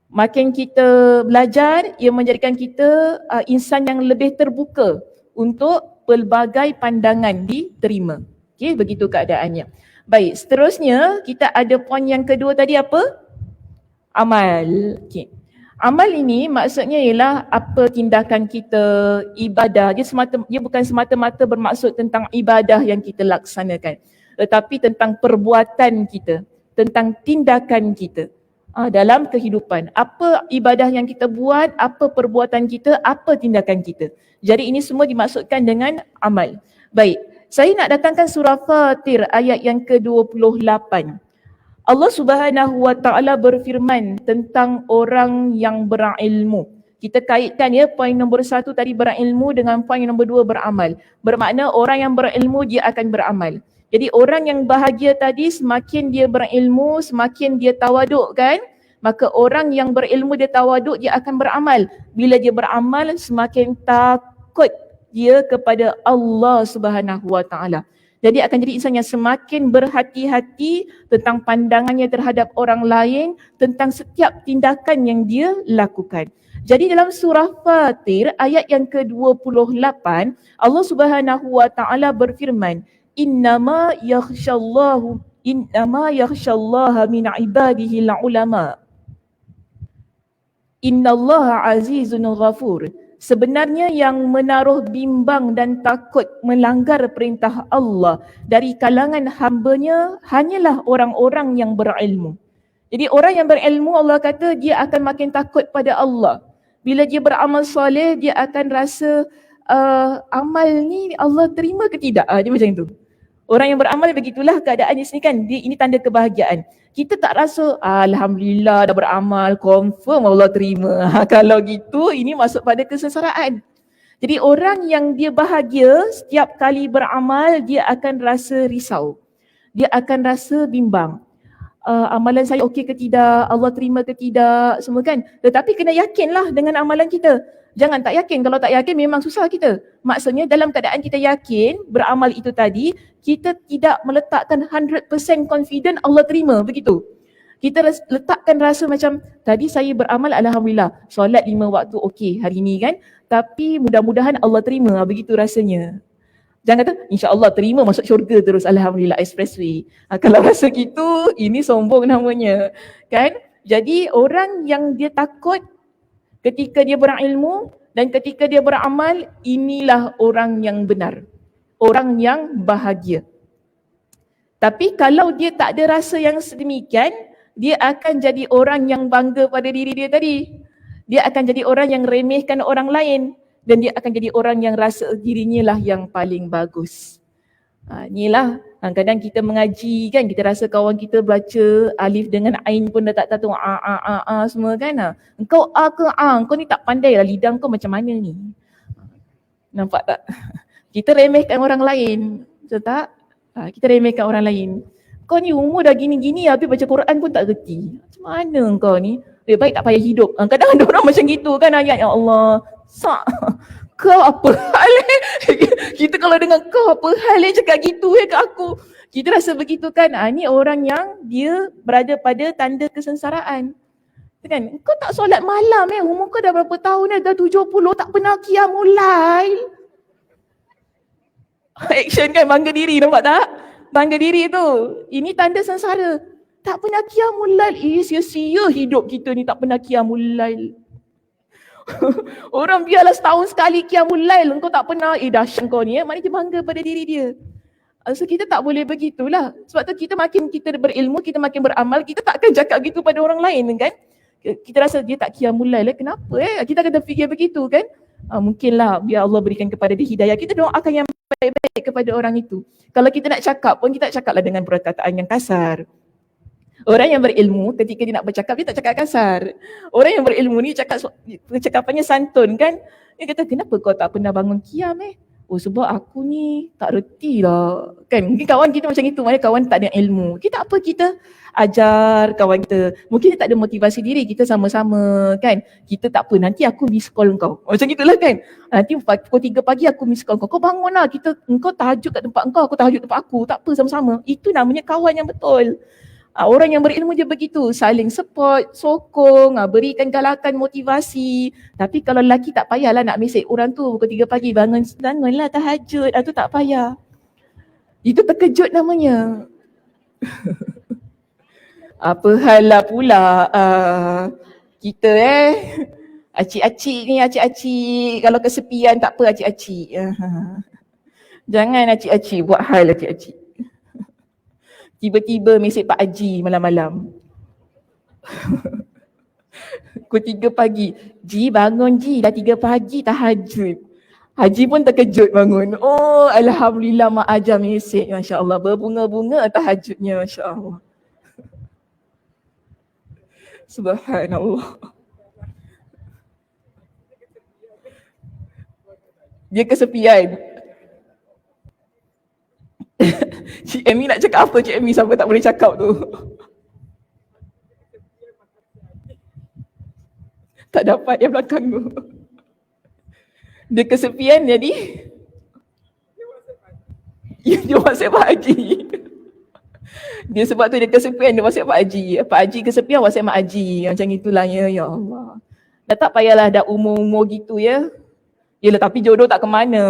Makin kita belajar, ia menjadikan kita insan yang lebih terbuka untuk pelbagai pandangan diterima. Okey, begitu keadaannya. Baik, seterusnya kita ada poin yang kedua tadi apa? Amal. Okey. Amal ini maksudnya ialah apa tindakan kita, ibadah. Dia bukan semata-mata bermaksud tentang ibadah yang kita laksanakan, tetapi tentang perbuatan kita, tentang tindakan kita dalam kehidupan. Apa ibadah yang kita buat, apa perbuatan kita, apa tindakan kita. Jadi ini semua dimaksudkan dengan amal. Baik, Saya nak datangkan surah Fatir ayat yang ke-28. Allah Subhanahu wa taala berfirman tentang orang yang berilmu. Kita kaitkan ya poin nombor 1 tadi berilmu dengan poin nombor 2 beramal. Bermakna orang yang berilmu dia akan beramal. Jadi orang yang bahagia tadi semakin dia berilmu, semakin dia tawaduk kan? Maka orang yang berilmu dia tawaduk, dia akan beramal. Bila dia beramal semakin takut dia kepada Allah Subhanahu wa taala. Jadi akan jadi insan yang semakin berhati-hati tentang pandangannya terhadap orang lain, tentang setiap tindakan yang dia lakukan. Jadi dalam surah Fatir ayat yang ke-28, Allah Subhanahu wa taala berfirman, innama yakhsyallaha min ibadihi ulama. Innallaha azizun ghafur. Sebenarnya yang menaruh bimbang dan takut melanggar perintah Allah dari kalangan hamba-Nya hanyalah orang-orang yang berilmu. Jadi orang yang berilmu, Allah kata dia akan makin takut pada Allah. Bila dia beramal soleh, dia akan rasa amal ni Allah terima ke tidak? Dia macam itu. Orang yang beramal begitulah keadaan di sini kan. Ini tanda kebahagiaan. Kita tak rasa alhamdulillah dah beramal, confirm Allah terima. Kalau gitu ini masuk pada kesengsaraan. Jadi orang yang dia bahagia setiap kali beramal dia akan rasa risau. Dia akan rasa bimbang. Amalan saya okey ke tidak, Allah terima ke tidak, semua kan. Tetapi kena yakinlah dengan amalan kita. Jangan tak yakin. Kalau tak yakin memang susah kita. Maksudnya dalam keadaan kita yakin beramal itu tadi, kita tidak meletakkan 100% confident Allah terima, begitu. Kita letakkan rasa macam tadi saya beramal alhamdulillah, solat 5 waktu okey hari ni kan, tapi mudah-mudahan Allah terima, begitu rasanya. Jangan kata insya-Allah terima masuk syurga terus alhamdulillah expressway. Kalau rasa gitu ini sombong namanya, kan? Jadi orang yang dia takut ketika dia berilmu dan ketika dia beramal, inilah orang yang benar. Orang yang bahagia. Tapi kalau dia tak ada rasa yang sedemikian, dia akan jadi orang yang bangga pada diri dia tadi. Dia akan jadi orang yang remehkan orang lain. Dan dia akan jadi orang yang rasa dirinya lah yang paling bagus. Inilah kadang kita mengaji kan, kita rasa kawan kita baca alif dengan ain pun dah tak tahu semua kan. Engkau a ke a, engkau ni tak pandai lah, lidah kau macam mana ni. Nampak tak? Kita remehkan orang lain, betul tak? Kita remehkan orang lain. Kau ni umur dah gini-gini habis baca Quran pun tak reti. Macam mana kau ni? Lebih baik tak payah hidup. Kadang ada orang macam gitu kan, ayat ya Allah. Kau apa hal kita kalau dengar kau apa hal cakap gitu ke aku, kita rasa begitu kan. Ni orang yang dia berada pada tanda kesengsaraan kan. Kau tak solat malam umur kau dah berapa tahun dah 70, tak pernah qiyamul lail. Action kan, bangga diri, nampak tak? Bangga diri tu, ini tanda sengsara. Tak pernah qiyamul lail, sia-sia hidup kita ni tak pernah qiyamul lail. Orang biarlah setahun sekali qiyamul lail, engkau tak pernah, dahsyat kau ni maknanya dia bangga pada diri dia. So kita tak boleh begitulah. Sebab tu kita makin kita berilmu, kita makin beramal, kita takkan cakap gitu pada orang lain kan. Kita rasa dia tak qiyamul lail, kenapa kita kena fikir begitu kan. Mungkinlah biar Allah berikan kepada dia hidayah. Kita doakan yang baik-baik kepada orang itu. Kalau kita nak cakap pun, kita cakaplah dengan perkataan yang kasar. Orang yang berilmu ketika dia nak bercakap, dia tak cakap kasar. Orang yang berilmu ni cakapannya santun kan. Dia kata, kenapa kau tak pernah bangun qiyam Oh sebab aku ni tak reti lah. Kan mungkin kawan kita macam itu, maknanya kawan tak ada ilmu. Kita apa, kita ajar kawan kita. Mungkin dia tak ada motivasi diri, kita sama-sama kan. Kita tak apa, nanti aku miss call kau. Macam gitulah kan. Nanti pukul 3 pagi aku miss call kau. Kau bangun lah, engkau tahajud kat tempat engkau, aku tahajud tempat aku. Tak apa, sama-sama. Itu namanya kawan yang betul. Orang yang berilmu je begitu, saling support, sokong, berikan galakan, motivasi. Tapi kalau lelaki tak payahlah nak mesej orang tu pukul 3 pagi, bangunlah tahajud, tu tak payah. Itu terkejut namanya. Apa hal lah pula kita acik-acik ni, acik-acik kalau kesepian tak apa acik-acik. Jangan acik-acik buat hal acik-acik. Tiba-tiba mesej Pak Haji malam-malam. Pukul 3 pagi. Ji bangun Ji, dah 3 pagi tahajud. Haji pun terkejut bangun. Oh, Alhamdulillah mak ajar mesej. Masya Allah. Berbunga-bunga tahajudnya. Masya Allah. Subhanallah. Dia kesepian. Cik Amy nak cakap apa Cik Amy sampai tak boleh cakap tu? Tak dapat yang belakang tu. Dia kesepian jadi dia WhatsApp Pak Haji. Dia sebab tu dia kesepian, dia WhatsApp Pak Haji. Pak Haji kesepian, WhatsApp Mak Haji. Macam itulah ya Allah. Dah tak payahlah dah umur-umur gitu ya. Yelah tapi jodoh tak ke mana.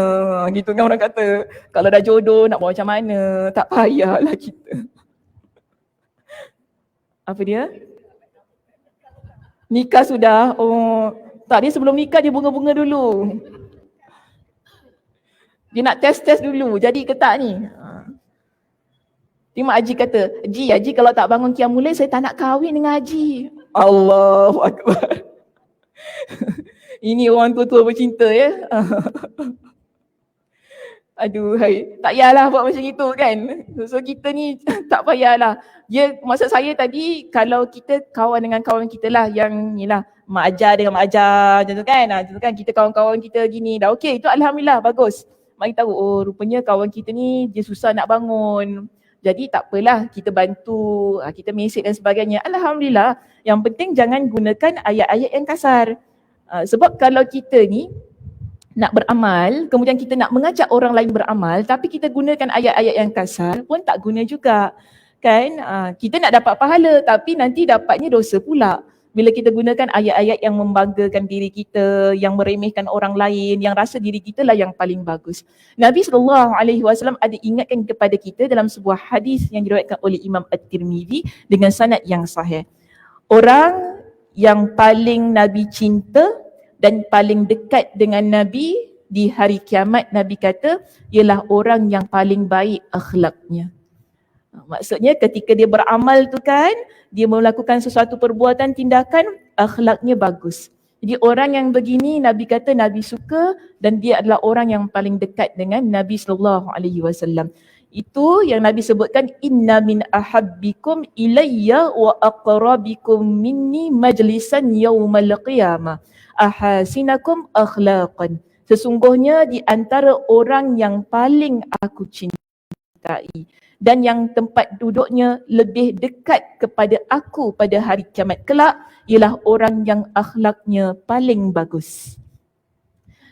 Gitu kan orang kata. Kalau dah jodoh nak buat macam mana. Tak payahlah kita. Apa dia? Nikah sudah. Oh, tak, dia sebelum nikah dia bunga-bunga dulu. Dia nak test dulu. Jadi ke tak ni? Mak Haji kata, Haji kalau tak bangun qiyamul lail saya tak nak kahwin dengan Haji. Allahu Akbar. Ini orang tua-tua bercinta ya. Aduh, hai. Tak payahlah buat macam itu kan. So kita ni tak payahlah. Maksud saya tadi kalau kita kawan dengan kawan kita lah yang ni lah, mak ajar dengan mak ajar macam tu kan. Macam tu kan kita kawan-kawan kita gini dah okey, itu alhamdulillah bagus. Mari tahu oh rupanya kawan kita ni dia susah nak bangun. Jadi tak apalah, kita bantu, kita mesej dan sebagainya. Alhamdulillah, yang penting jangan gunakan ayat-ayat yang kasar. Sebab kalau kita ni nak beramal, kemudian kita nak mengajak orang lain beramal, tapi kita gunakan ayat-ayat yang kasar pun tak guna juga. Kan? Kita nak dapat pahala, tapi nanti dapatnya dosa pula. Bila kita gunakan ayat-ayat yang membanggakan diri kita, yang meremehkan orang lain, yang rasa diri kita lah yang paling bagus. Nabi SAW ada ingatkan kepada kita dalam sebuah hadis yang diriwayatkan oleh Imam At-Tirmidzi dengan sanad yang sahih. Orang yang paling Nabi cinta dan paling dekat dengan Nabi di hari kiamat, Nabi kata, ialah orang yang paling baik akhlaknya. Maksudnya ketika dia beramal tu kan, dia melakukan sesuatu perbuatan, tindakan, akhlaknya bagus. Jadi orang yang begini Nabi kata Nabi suka dan dia adalah orang yang paling dekat dengan Nabi SAW. Itu yang Nabi sebutkan, inna min ahabbikum ilayya wa aqrabikum minni majlisan yawmal qiyamah ahasinakum akhlaqan. Sesungguhnya di antara orang yang paling aku cintai dan yang tempat duduknya lebih dekat kepada aku pada hari kiamat kelak ialah orang yang akhlaknya paling bagus.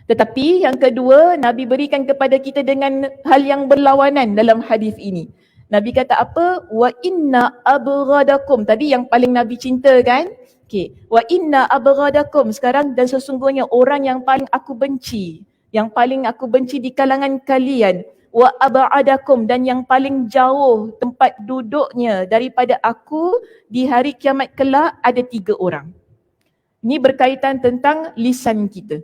Tetapi yang kedua, Nabi berikan kepada kita dengan hal yang berlawanan dalam hadis ini. Nabi kata apa? Wa inna abghadakum. Tadi yang paling Nabi cinta kan? Okay. Wa inna abghadakum. Sekarang dan sesungguhnya orang yang paling aku benci. Yang paling aku benci di kalangan kalian. Wa ab'adakum, dan yang paling jauh tempat duduknya daripada aku di hari kiamat kelak ada 3 orang. Ini berkaitan tentang lisan kita.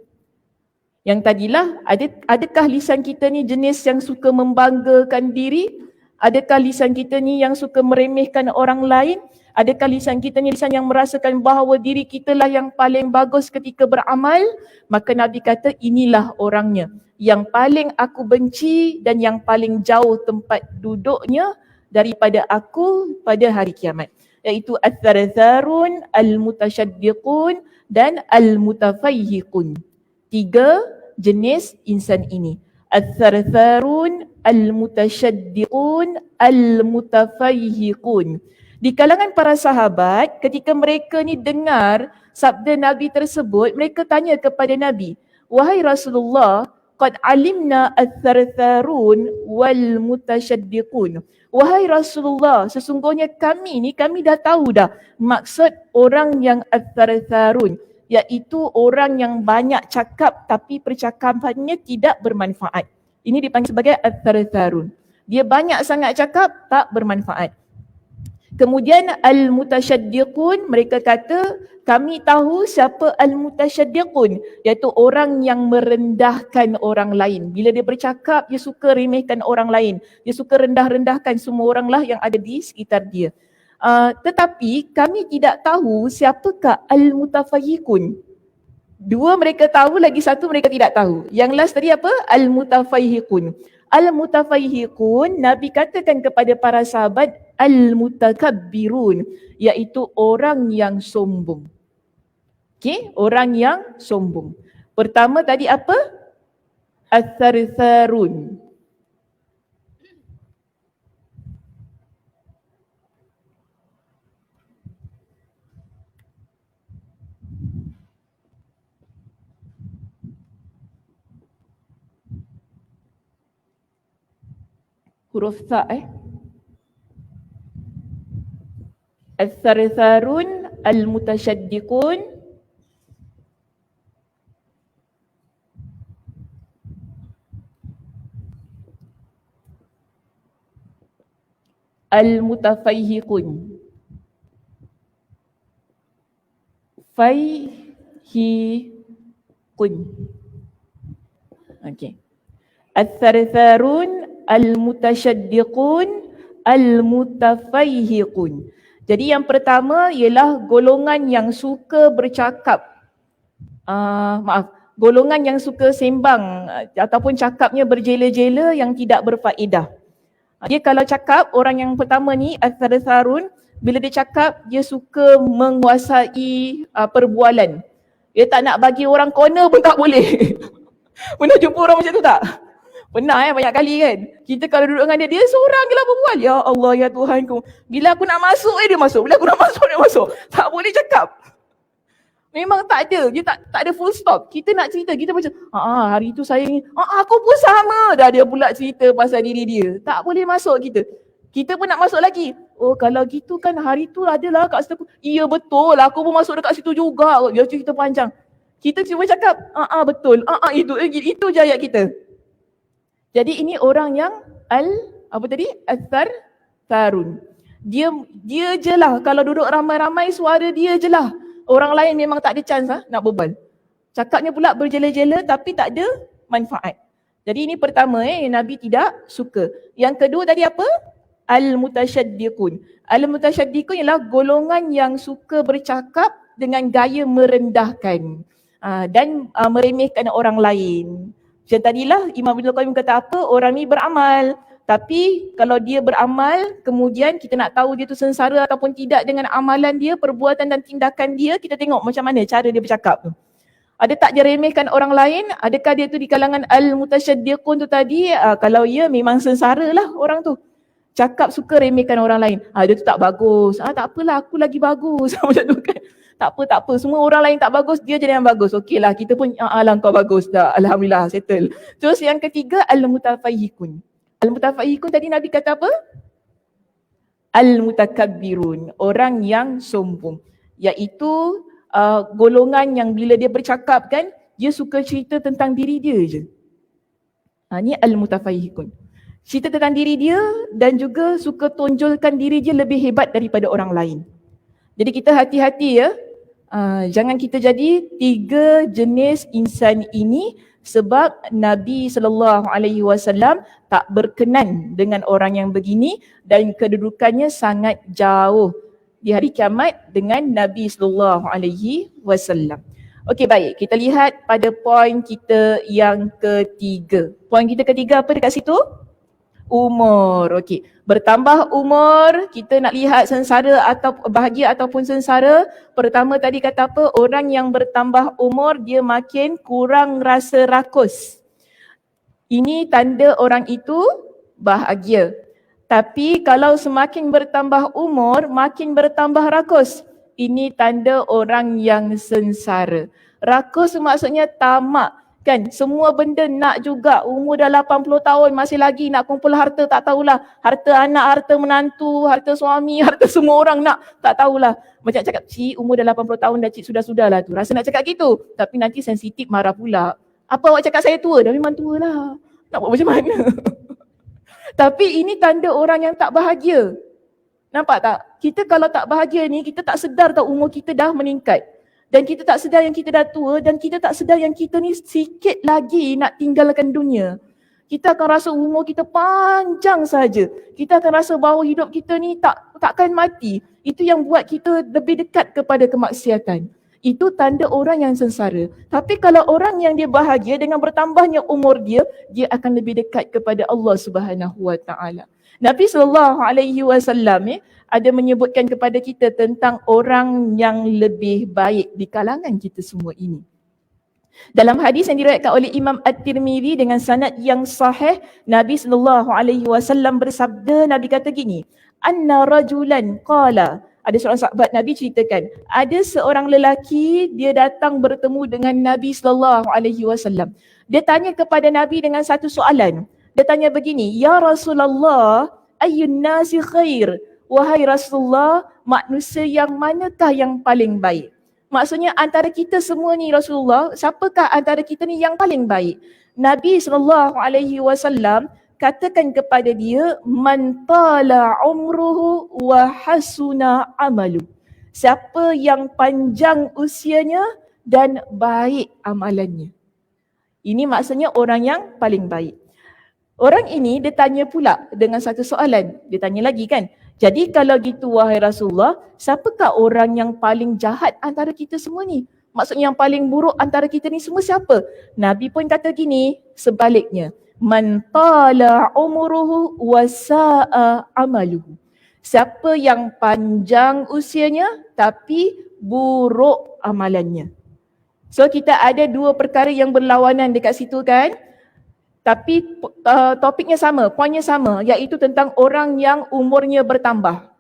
Yang tadilah, adakah lisan kita ni jenis yang suka membanggakan diri? Adakah lisan kita ni yang suka meremehkan orang lain? Adakah lisan kita ni lisan yang merasakan bahawa diri kita lah yang paling bagus ketika beramal? Maka Nabi kata inilah orangnya. Yang paling aku benci dan yang paling jauh tempat duduknya daripada aku pada hari kiamat. Iaitu al-thartharun, al-mutasyaddiqun dan al-mutafayhiqun. 3 jenis insan ini. Al-thartharun, al-mutasyaddiqun, al-mutafayhiqun. Di kalangan para sahabat, ketika mereka ni dengar sabda Nabi tersebut, mereka tanya kepada Nabi, wahai Rasulullah, qad alimna al-thartharun wal mutasyaddiqun. Wahai Rasulullah, sesungguhnya kami dah tahu dah maksud orang yang al-thartharun, iaitu orang yang banyak cakap tapi percakapannya tidak bermanfaat. Ini dipanggil sebagai al-thartharun. Dia banyak sangat cakap, tak bermanfaat. Kemudian al-mutasyaddiqun, mereka kata kami tahu siapa al-mutasyaddiqun, iaitu orang yang merendahkan orang lain. Bila dia bercakap, dia suka remehkan orang lain. Dia suka rendah-rendahkan semua orang lah yang ada di sekitar dia. Tetapi kami tidak tahu siapakah al-mutafayyiqun. Dua mereka tahu, lagi satu mereka tidak tahu. Yang last tadi apa? Al-mutafaihiqun. Al-mutafaihiqun, Nabi katakan kepada para sahabat, al-mutakabbirun, iaitu orang yang sombong. Okey, orang yang sombong. Pertama tadi apa? Ath-thartharun. Huruf tha Ath-thartharun, al-mutasyaddiqun, al-mutafaihiqun. Faihikun. Okey. Ath-thartharun, al-mutasyaddiqun, al-mutafaihiqun. Jadi yang pertama ialah golongan yang suka bercakap. Golongan yang suka sembang ataupun cakapnya berjela-jela yang tidak berfaedah. Dia kalau cakap, orang yang pertama ni, ath-thartharun, bila dia cakap, dia suka menguasai perbualan. Dia tak nak bagi orang corner pun tak boleh. Pernah jumpa orang macam tu tak? Pernah banyak kali kan. Kita kalau duduk dengan dia seorang je lah berbual. Ya Allah, ya Tuhanku. Bila aku nak masuk dia masuk. Bila aku nak masuk dia masuk. Tak boleh cakap. Memang tak ada. Dia tak ada full stop. Kita nak cerita, kita macam, hari tu saya ni, aku pun sama. Dah dia pula cerita pasal diri dia. Tak boleh masuk kita. Kita pun nak masuk lagi. Oh kalau gitu kan hari tu adalah kat situ. Iya betul, aku pun masuk dekat situ juga. Dia cerita panjang. Kita cuma cakap, betul. Itu je ayat kita. Jadi ini orang yang Ath-thartharun. Dia je lah. Kalau duduk ramai-ramai suara dia je lah. Orang lain memang tak ada chance nak berbal. Cakapnya pula berjela-jela tapi tak ada manfaat. Jadi ini pertama Nabi tidak suka. Yang kedua tadi apa? Al-mutasyaddiqun. Al-mutasyaddiqun ialah golongan yang suka bercakap dengan gaya merendahkan dan meremehkan orang lain. Macam tadilah Imam Ibn Qayyim kata apa? Orang ni beramal. Tapi kalau dia beramal, kemudian kita nak tahu dia tu sengsara ataupun tidak dengan amalan dia, perbuatan dan tindakan dia, kita tengok macam mana cara dia bercakap tu. Ada tak dia remehkan orang lain? Adakah dia tu di kalangan al-mutasyaddiqun tu tadi? Kalau ya memang sengsara lah orang tu. Cakap suka remehkan orang lain. Dia tu tak bagus. Tak apalah, aku lagi bagus. Macam tu kan. Tak apa. Semua orang lain tak bagus, dia je yang bagus. Okeylah, kita pun alah kau bagus dah. Alhamdulillah, settle. Terus yang ketiga, al-mutafaihiqun. Al-mutafaihiqun tadi Nabi kata apa? Al-mutakabbirun. Orang yang sombong. Iaitu golongan yang bila dia bercakap kan, dia suka cerita tentang diri dia je. Ni al-mutafaihiqun. Cerita tentang diri dia dan juga suka tonjolkan diri dia lebih hebat daripada orang lain. Jadi kita hati-hati ya. Jangan kita jadi tiga jenis insan ini sebab Nabi SAW tak berkenan dengan orang yang begini dan kedudukannya sangat jauh di hari kiamat dengan Nabi SAW. Okey baik, kita lihat pada poin kita yang ketiga. Poin kita ketiga apa dekat situ? Umur. Okey. Bertambah umur, kita nak lihat sengsara atau bahagia ataupun sengsara. Pertama tadi kata apa? Orang yang bertambah umur dia makin kurang rasa rakus. Ini tanda orang itu bahagia. Tapi kalau semakin bertambah umur, makin bertambah rakus. Ini tanda orang yang sengsara. Rakus maksudnya tamak. Kan semua benda nak juga, umur dah 80 tahun masih lagi nak kumpul harta, tak tahulah. Harta anak, harta menantu, harta suami, harta semua orang nak, tak tahulah. Macam cakap, cik umur dah 80 tahun dah cik sudah-sudah lah tu. Rasa nak cakap gitu, tapi nanti sensitif marah pula. Apa awak cakap saya tua? Dah memang tua lah. Nak buat macam mana? Tapi ini tanda orang yang tak bahagia. Nampak tak? Kita kalau tak bahagia ni, kita tak sedar tak umur kita dah meningkat. Dan kita tak sedar yang kita dah tua dan kita tak sedar yang kita ni sikit lagi nak tinggalkan dunia. Kita akan rasa umur kita panjang saja. Kita akan rasa bahawa hidup kita ni takkan mati. Itu yang buat kita lebih dekat kepada kemaksiatan. Itu tanda orang yang sengsara. Tapi kalau orang yang dia bahagia dengan bertambahnya umur dia akan lebih dekat kepada Allah Subhanahu Wa Taala. Nabi SAW ada menyebutkan kepada kita tentang orang yang lebih baik di kalangan kita semua ini. Dalam hadis yang diriwayatkan oleh Imam At-Tirmizi dengan sanad yang sahih, Nabi SAW bersabda, Nabi kata gini, anna rajulan qala, ada seorang sahabat Nabi ceritakan, ada seorang lelaki dia datang bertemu dengan Nabi SAW. Dia tanya kepada Nabi dengan satu soalan. Dia tanya begini, ya Rasulullah, ayyun nasi khair? Wahai Rasulullah, manusia yang manakah yang paling baik? Maksudnya antara kita semua ni Rasulullah, siapakah antara kita ni yang paling baik? Nabi SAW katakan kepada dia, man tala umruhu wa hasuna amalu. Siapa yang panjang usianya dan baik amalannya. Ini maksudnya orang yang paling baik. Orang ini dia tanya pula dengan satu soalan. Dia tanya lagi kan, jadi kalau gitu wahai Rasulullah, siapakah orang yang paling jahat antara kita semua ni? Maksudnya yang paling buruk antara kita ni semua siapa? Nabi pun kata gini, sebaliknya. Man tala umuruhu wa sa'a amaluhu. Siapa yang panjang usianya tapi buruk amalannya. So kita ada dua perkara yang berlawanan dekat situ kan? Tapi topiknya sama, poinnya sama, iaitu tentang orang yang umurnya bertambah.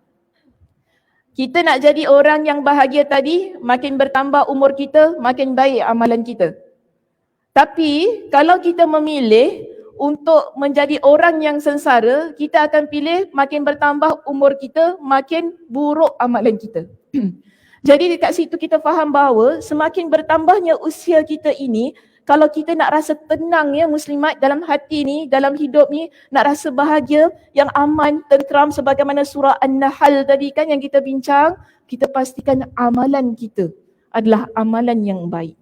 Kita nak jadi orang yang bahagia tadi, makin bertambah umur kita, makin baik amalan kita. Tapi kalau kita memilih untuk menjadi orang yang sengsara, kita akan pilih makin bertambah umur kita, makin buruk amalan kita. Jadi dekat situ kita faham bahawa semakin bertambahnya usia kita ini, kalau kita nak rasa tenang ya muslimat dalam hati ni, dalam hidup ni, nak rasa bahagia, yang aman, tenteram sebagaimana surah An-Nahl tadi kan yang kita bincang, kita pastikan amalan kita adalah amalan yang baik.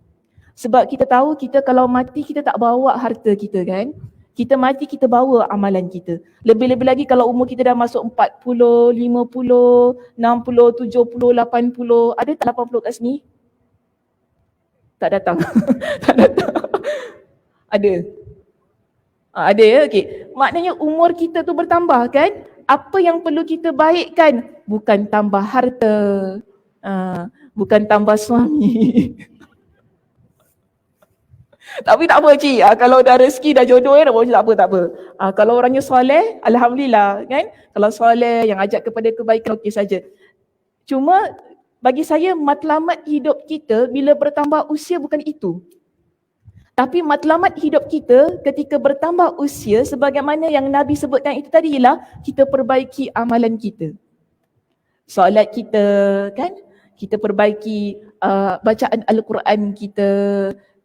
Sebab kita tahu kita kalau mati kita tak bawa harta kita kan. Kita mati kita bawa amalan kita. Lebih-lebih lagi kalau umur kita dah masuk 40, 50, 60, 70, 80. Ada tak 80 kat sini? Tak datang. Tak datang. Ada. Ada ya, okey. Maknanya umur kita tu bertambah kan? Apa yang perlu kita baikkan? Bukan tambah harta. Bukan tambah suami. Tapi tak apa cik, kalau dah rezeki dah jodoh tak apa. Kalau orangnya soleh, alhamdulillah kan? Kalau soleh yang ajak kepada kebaikan okey saja. Cuma bagi saya matlamat hidup kita bila bertambah usia bukan itu. Tapi matlamat hidup kita ketika bertambah usia sebagaimana yang Nabi sebutkan itu tadi ialah kita perbaiki amalan kita. Solat kita kan? Kita perbaiki bacaan Al-Quran kita.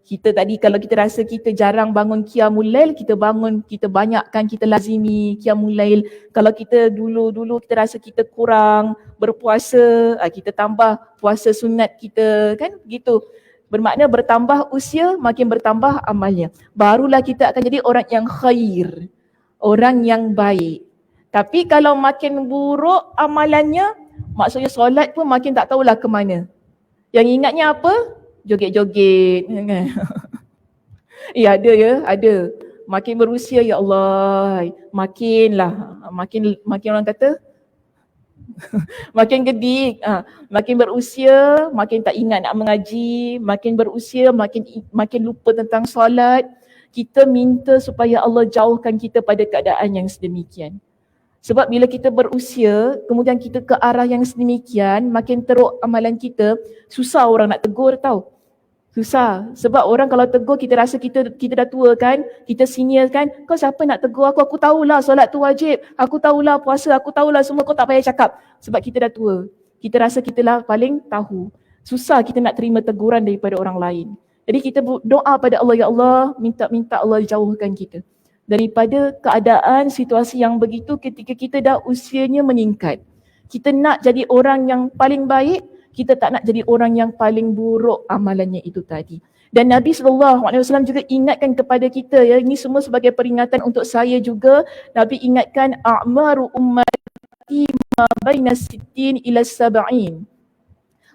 Kita tadi kalau kita rasa kita jarang bangun qiyamul lail, kita bangun, kita banyakkan, kita lazimi qiyamul lail. Kalau kita dulu kita rasa kita kurang berpuasa, kita tambah puasa sunat kita kan gitu. Bermakna bertambah usia makin bertambah amalnya. Barulah kita akan jadi orang yang khair, orang yang baik. Tapi kalau makin buruk amalannya, maksudnya solat pun makin tak tahulah ke mana. Yang ingatnya apa? Joget-joget. Ada ya, ada. Makin berusia ya Allah, makin orang kata makin gedik, makin berusia, makin tak ingat nak mengaji, makin berusia, makin lupa tentang solat. Kita minta supaya Allah jauhkan kita pada keadaan yang sedemikian. Sebab bila kita berusia, kemudian kita ke arah yang sedemikian, makin teruk amalan kita, susah orang nak tegur tau. Susah. Sebab orang kalau tegur kita rasa kita dah tua kan, kita senior kan, kau siapa nak tegur aku tahulah solat tu wajib, aku tahulah puasa, aku tahulah semua, kau tak payah cakap. Sebab kita dah tua. Kita rasa kita lah paling tahu. Susah kita nak terima teguran daripada orang lain. Jadi kita doa pada Allah, ya Allah, minta Allah jauhkan kita daripada keadaan situasi yang begitu ketika kita dah usianya meningkat. Kita nak jadi orang yang paling baik, kita tak nak jadi orang yang paling buruk amalannya itu tadi. Dan Nabi SAW juga ingatkan kepada kita, ya, ini semua sebagai peringatan untuk saya juga. Nabi ingatkan, a'maru ummati ma baina sittin ila sab'in.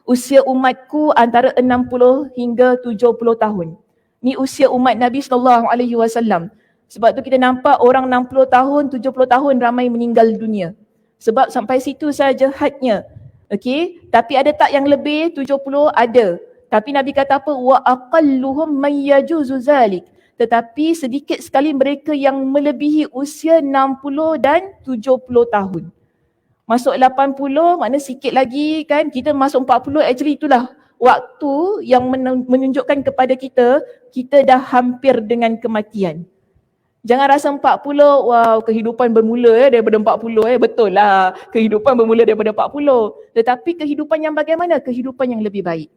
Usia umatku antara 60 hingga 70 tahun. Ni usia umat Nabi SAW. Sebab tu kita nampak orang 60 tahun, 70 tahun ramai meninggal dunia. Sebab sampai situ saja hadnya. Okey, tapi ada tak yang lebih 70? Ada. Tapi Nabi kata apa? Wa aqalluhum man yajuzu zalik. Tetapi sedikit sekali mereka yang melebihi usia 60 dan 70 tahun. Masuk 80, makna sikit lagi kan, kita masuk 40, actually itulah waktu yang menunjukkan kepada kita, kita dah hampir dengan kematian. Jangan rasa 40, wow, kehidupan bermula daripada 40, betul lah, kehidupan bermula daripada 40. Tetapi kehidupan yang bagaimana? Kehidupan yang lebih baik.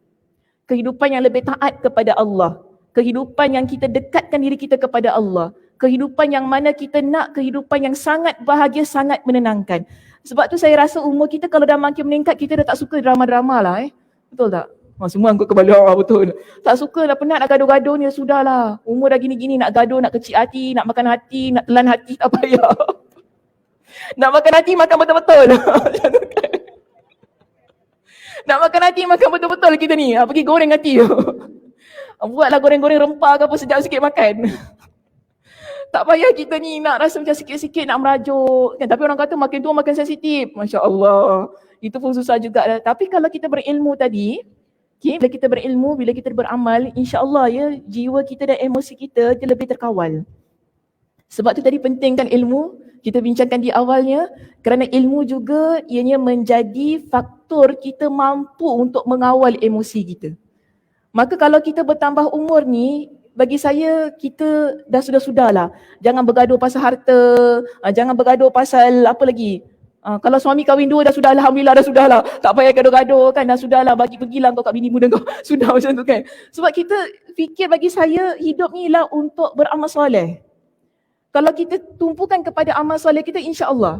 Kehidupan yang lebih taat kepada Allah. Kehidupan yang kita dekatkan diri kita kepada Allah. Kehidupan yang mana kita nak kehidupan yang sangat bahagia, sangat menenangkan. Sebab tu saya rasa umur kita kalau dah makin meningkat, kita dah tak suka drama-drama lah. Betul tak? Semua angkut kepala, betul. Tak suka lah, penat nak gaduh-gaduh ni, sudahlah. Umur dah gini-gini, nak gaduh, nak kecil hati, nak makan hati, nak telan hati, tak payah. Nak makan hati, makan betul-betul. Nak makan hati, makan betul-betul kita ni. Pergi goreng hati. Buatlah goreng-goreng rempah ke apa, sedap sikit makan. Tak payah kita ni nak rasa macam sikit-sikit nak merajuk kan. Tapi orang kata makin tua makin sensitif. Masya Allah. Itu pun susah juga. Tapi kalau kita berilmu tadi, okay, bila kita berilmu, bila kita beramal, insya-Allah ya, jiwa kita dan emosi kita dia lebih terkawal. Sebab tu tadi penting kan ilmu, kita bincangkan di awalnya, kerana ilmu juga ianya menjadi faktor kita mampu untuk mengawal emosi kita. Maka kalau kita bertambah umur ni, bagi saya kita dah sudah-sudahlah. Jangan bergaduh pasal harta, jangan bergaduh pasal apa lagi. Kalau suami kahwin dua dah sudah, alhamdulillah dah sudahlah. Tak payah gaduh-gaduh kan, dah sudahlah, bagi pergilah kau kat bini muda kau. Sudah macam tu kan. Sebab kita fikir, bagi saya hidup ni lah untuk beramal soleh. Kalau kita tumpukan kepada amal soleh kita, insya-Allah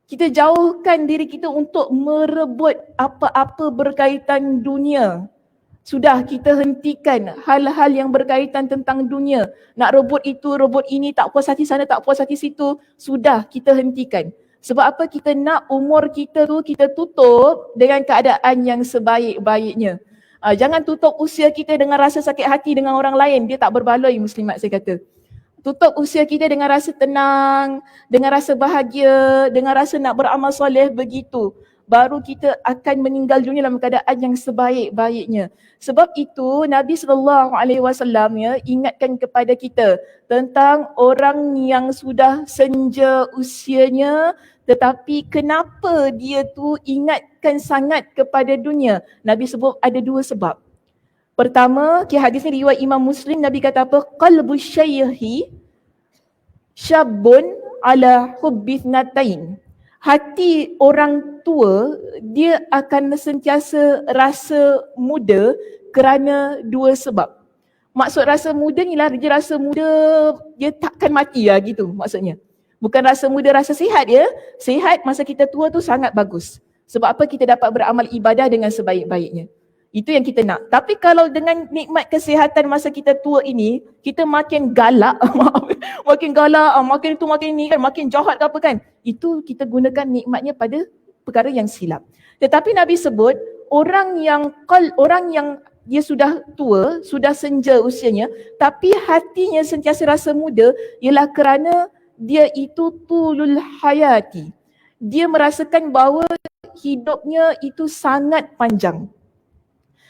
kita jauhkan diri kita untuk merebut apa-apa berkaitan dunia. Sudah kita hentikan hal-hal yang berkaitan tentang dunia. Nak rebut itu, rebut ini, tak puas hati sana, tak puas hati situ. Sudah kita hentikan. Sebab apa? Kita nak umur kita tu kita tutup dengan keadaan yang sebaik-baiknya. Jangan tutup usia kita dengan rasa sakit hati dengan orang lain. Dia tak berbaloi, muslimat saya kata. Tutup usia kita dengan rasa tenang, dengan rasa bahagia, dengan rasa nak beramal soleh, begitu. Baru kita akan meninggal dunia dalam keadaan yang sebaik-baiknya. Sebab itu Nabi SAW ya, ingatkan kepada kita tentang orang yang sudah senja usianya, tetapi kenapa dia tu ingatkan sangat kepada dunia. Nabi sebut ada dua sebab. Pertama, hadis ni riwayat Imam Muslim, Nabi kata apa? Qalbu syaihi syabun ala hubbith natain. Hati orang tua dia akan sentiasa rasa muda kerana dua sebab. Maksud rasa muda ni lah, dia rasa muda dia takkan mati lah gitu maksudnya. Bukan rasa muda, rasa sihat ya. Sihat masa kita tua tu sangat bagus. Sebab apa? Kita dapat beramal ibadah dengan sebaik-baiknya. Itu yang kita nak. Tapi kalau dengan nikmat kesihatan masa kita tua ini, kita makin galak, makin galak, makin itu makin ni kan, makin jahat ke apa kan. Itu kita gunakan nikmatnya pada perkara yang silap. Tetapi Nabi sebut, orang yang dia sudah tua, sudah senja usianya, tapi hatinya sentiasa rasa muda, ialah kerana dia itu tulul hayati. Dia merasakan bahawa hidupnya itu sangat panjang.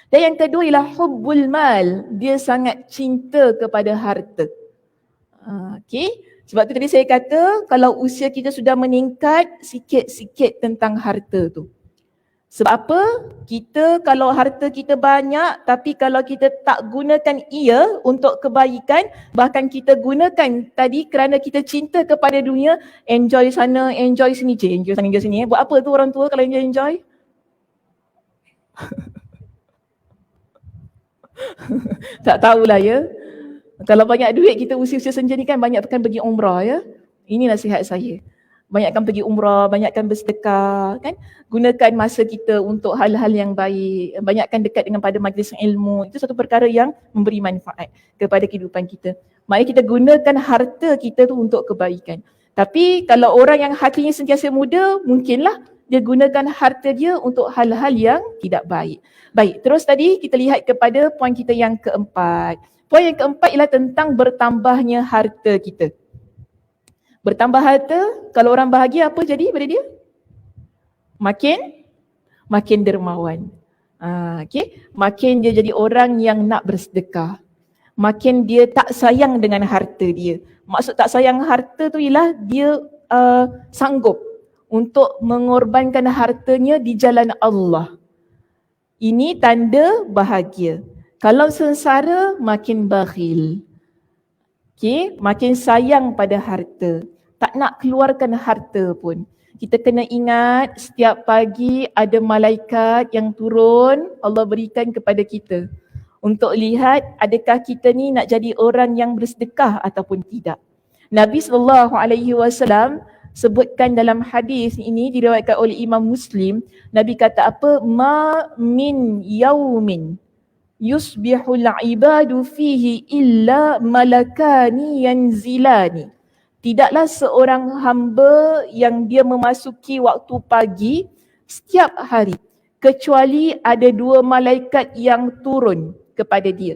Dan yang kedua ialah hubbul mal. Dia sangat cinta kepada harta. Okay. Sebab tu tadi saya kata, kalau usia kita sudah meningkat, sikit-sikit tentang harta tu. Sebab apa? Kita kalau harta kita banyak, tapi kalau kita tak gunakan ia untuk kebaikan, bahkan kita gunakan tadi kerana kita cinta kepada dunia, enjoy sana, enjoy sini. Enjoy sana, enjoy sini. Buat apa tu orang tua kalau enjoy? Tak tahulah ya. Kalau banyak duit kita usia-usia senja ni kan, banyakkan pergi umrah ya. Ini nasihat saya. Banyakkan pergi umrah, banyakkan bersedekah kan. Gunakan masa kita untuk hal-hal yang baik. Banyakkan dekat dengan pada majlis ilmu. Itu satu perkara yang memberi manfaat kepada kehidupan kita. Mari kita gunakan harta kita tu untuk kebaikan. Tapi kalau orang yang hatinya sentiasa muda, mungkinlah dia gunakan harta dia untuk hal-hal yang tidak baik. Baik, terus tadi kita lihat kepada poin kita yang keempat. Poin yang keempat ialah tentang bertambahnya harta kita. Bertambah harta, kalau orang bahagia apa jadi pada dia? Makin dermawan. Makin dia jadi orang yang nak bersedekah. Makin dia tak sayang dengan harta dia. Maksud tak sayang harta tu ialah dia sanggup untuk mengorbankan hartanya di jalan Allah. Ini tanda bahagia. Kalau sengsara, makin bakhil. Makin sayang pada harta. Tak nak keluarkan harta pun. Kita kena ingat setiap pagi ada malaikat yang turun, Allah berikan kepada kita. Untuk lihat adakah kita ni nak jadi orang yang bersedekah ataupun tidak. Nabi SAW sebutkan dalam hadis ini diriwayatkan oleh Imam Muslim, Nabi kata apa? Ma min yaumin yusbihul ibadu fihi illa malakani yanzilani. Tidaklah seorang hamba yang dia memasuki waktu pagi setiap hari kecuali ada dua malaikat yang turun kepada dia.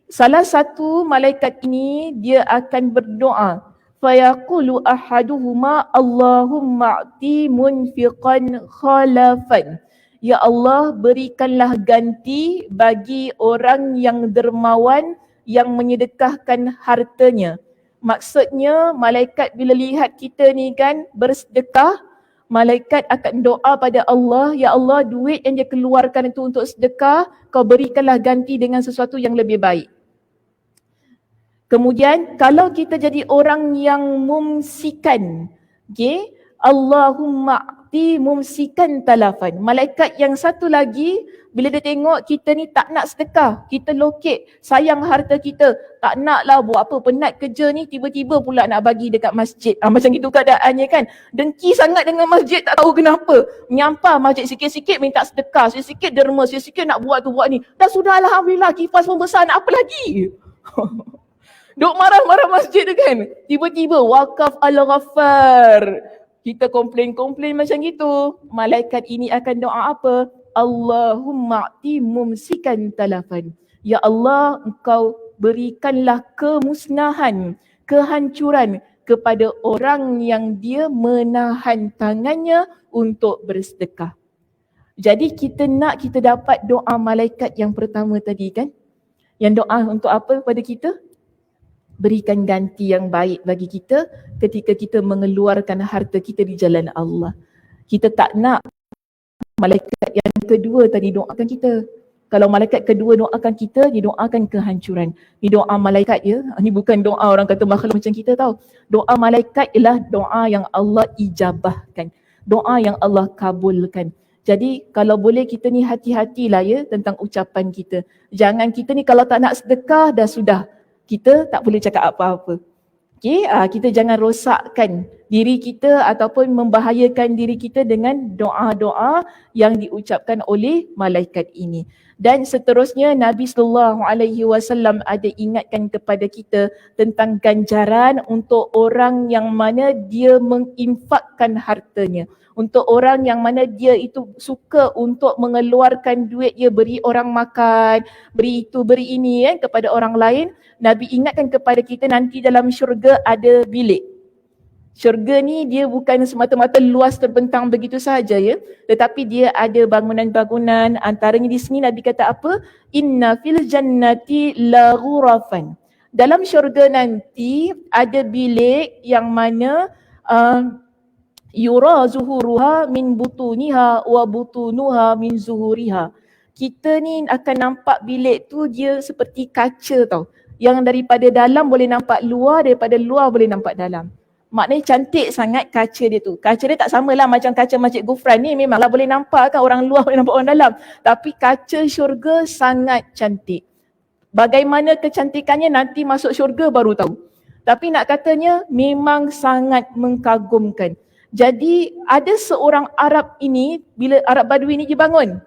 Salah satu malaikat ini dia akan berdoa. Fayaqulu ahaduhuma Allahumma a'ti munfiqan khalafan. Ya Allah, berikanlah ganti bagi orang yang dermawan yang menyedekahkan hartanya. Maksudnya malaikat bila lihat kita ni kan bersedekah, malaikat akan doa pada Allah, ya Allah, duit yang dia keluarkan itu untuk sedekah, kau berikanlah ganti dengan sesuatu yang lebih baik. Kemudian kalau kita jadi orang yang mumsikan, Allahumma a'ti mumsikan talafan. Malaikat yang satu lagi, bila dia tengok kita ni tak nak sedekah, kita lokek, sayang harta kita, tak nak lah buat apa, penat kerja ni, tiba-tiba pula nak bagi dekat masjid. Macam itu keadaannya kan. Dengki sangat dengan masjid, tak tahu kenapa. Menyampah masjid sikit-sikit minta sedekah, sikit-sikit derma, sikit-sikit nak buat tu buat ni. Dah sudah Alhamdulillah, kipas pun besar, nak apa lagi? Duk marah-marah masjid tu kan. Tiba-tiba wakaf al-ghaffar. Kita komplain-komplain macam gitu. Malaikat ini akan doa apa? Allahumma a'ti mumsikan talafan. Ya Allah, engkau berikanlah kemusnahan, kehancuran kepada orang yang dia menahan tangannya untuk bersedekah. Jadi kita dapat doa malaikat yang pertama tadi kan? Yang doa untuk apa pada kita? Berikan ganti yang baik bagi kita ketika kita mengeluarkan harta kita di jalan Allah. Kita tak nak malaikat yang kedua tadi doakan kita. Kalau malaikat kedua doakan kita, dia doakan kehancuran. Ini doa malaikat ya. Ini bukan doa orang kata makhluk macam kita tahu. Doa malaikat ialah doa yang Allah ijabahkan. Doa yang Allah kabulkan. Jadi kalau boleh kita ni hati-hatilah ya tentang ucapan kita. Jangan kita ni kalau tak nak sedekah dah sudah. Kita tak boleh cakap apa-apa. Kita jangan rosakkan diri kita ataupun membahayakan diri kita dengan doa-doa yang diucapkan oleh malaikat ini. Dan seterusnya Nabi SAW ada ingatkan kepada kita tentang ganjaran untuk orang yang mana dia menginfakkan hartanya. Untuk orang yang mana dia itu suka untuk mengeluarkan duit dia, beri orang makan, beri itu, beri ini kepada orang lain. Nabi ingatkan kepada kita nanti dalam syurga ada bilik. Syurga ni dia bukan semata-mata luas terbentang begitu sahaja ya, tetapi dia ada bangunan-bangunan. Antaranya di sini Nabi kata apa? Inna fil jannati la ghurafan. Dalam syurga nanti ada bilik yang mana yura zuhuruha min butuniha wa butunuha min zuhuriha. Kita ni akan nampak bilik tu dia seperti kaca tau. Yang daripada dalam boleh nampak luar, daripada luar boleh nampak dalam. Maknanya cantik sangat kaca dia tu. Kaca dia tak samalah macam kaca Masjid Gufran ni, memanglah boleh nampak kan orang luar boleh nampak orang dalam. Tapi kaca syurga sangat cantik. Bagaimana kecantikannya nanti masuk syurga baru tahu. Tapi nak katanya memang sangat mengagumkan. Jadi ada seorang Arab ini, bila Arab Badui ni dia bangun.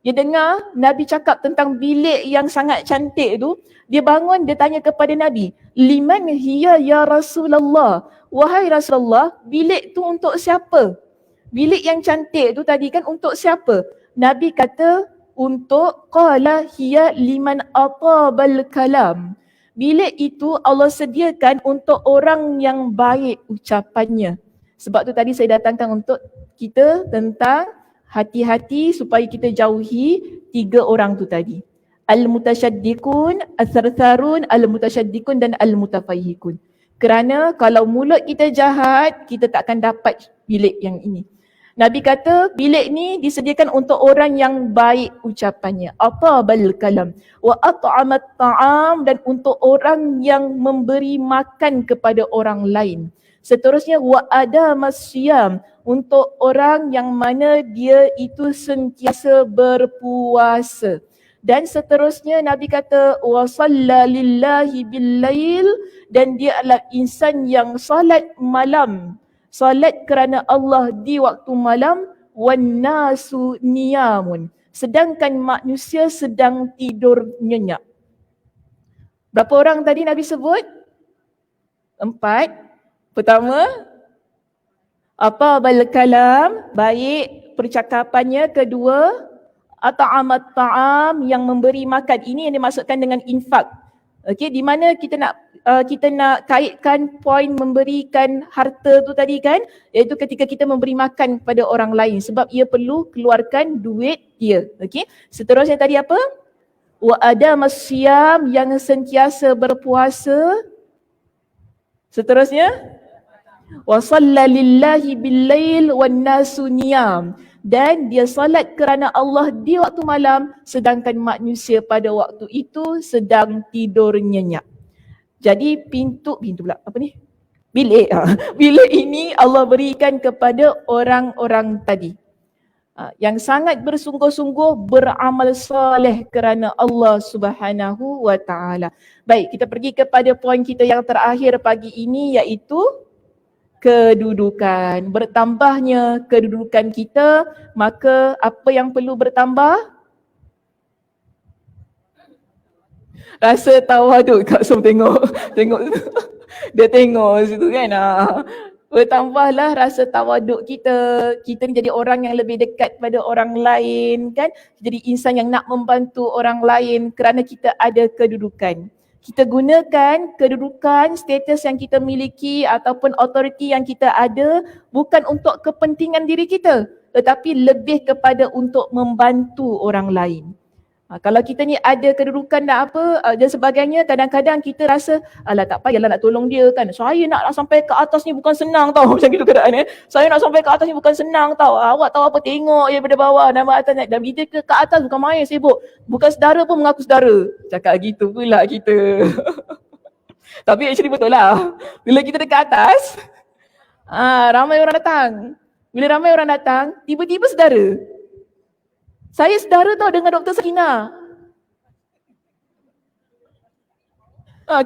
Dia dengar Nabi cakap tentang bilik yang sangat cantik tu. Dia bangun, dia tanya kepada Nabi, liman hiya ya Rasulullah? Wahai Rasulullah, bilik tu untuk siapa? Bilik yang cantik tu tadi kan untuk siapa? Nabi kata untuk qala hiya liman atabal kalam. Bilik itu Allah sediakan untuk orang yang baik ucapannya. Sebab tu tadi saya datangkan untuk kita tentang hati-hati supaya kita jauhi 3 orang tu tadi. Al-mutasyaddiqun, al-thartharun, al-mutasyaddiqun dan al-mutafayhikun. Kerana kalau mulut kita jahat, kita tak akan dapat bilik yang ini. Nabi kata bilik ni disediakan untuk orang yang baik ucapannya. Atabal kalam wa at'amat ta'am, dan untuk orang yang memberi makan kepada orang lain. Seterusnya wa adamas siyam, untuk orang yang mana dia itu sentiasa berpuasa. Dan seterusnya Nabi kata wa shalla lillahi bil-lail, dan dia adalah insan yang salat malam. Salat kerana Allah di waktu malam, wan nasu niyamun, sedangkan manusia sedang tidur nyenyak. Berapa orang tadi Nabi sebut? 4. Pertama, atabal kalam, baik percakapannya. Kedua, at'amat ta'am, yang memberi makan. Ini yang dimaksudkan dengan infak. Okey, di mana kita nak kaitkan poin memberikan harta tu tadi kan, iaitu ketika kita memberi makan kepada orang lain, sebab ia perlu keluarkan duit dia. Okey, seterusnya tadi apa? Wa adamas siyam, yang sentiasa berpuasa. Seterusnya wa shalla lillahi bil-lail wan nasu niyam, dan dia salat kerana Allah di waktu malam, sedangkan manusia pada waktu itu sedang tidur nyenyak. Jadi bilik bilik ini Allah berikan kepada orang-orang tadi yang sangat bersungguh-sungguh beramal soleh kerana Allah Subhanahu wa taala. Baik, kita pergi kepada poin kita yang terakhir pagi ini, iaitu kedudukan. Bertambahnya kedudukan kita, maka apa yang perlu bertambah? Rasa tawaduk. Kak Som tengok dia tengok situ kan. Bertambahlah rasa tawaduk kita. Kita ni jadi orang yang lebih dekat pada orang lain kan. Jadi insan yang nak membantu orang lain kerana kita ada kedudukan. Kita gunakan kedudukan, status yang kita miliki ataupun authority yang kita ada bukan untuk kepentingan diri kita, tetapi lebih kepada untuk membantu orang lain. Kalau kita ni ada kedudukan dan apa dan sebagainya, kadang-kadang kita rasa alah tak payahlah nak tolong dia kan. Saya nak sampai ke atas ni bukan senang tau. Macam gitu keadaan Saya nak sampai ke atas ni bukan senang tau. Awak tahu apa, tengok je daripada bawah nama atas naik. Dan bila ke atas bukan main sibuk. Bukan saudara pun mengaku saudara. Cakap gitu pula kita. Tapi actually betul lah. Bila kita dekat atas, ramai orang datang. Bila ramai orang datang, tiba-tiba saudara. Saya saudara tau dengan Dr. Sakina.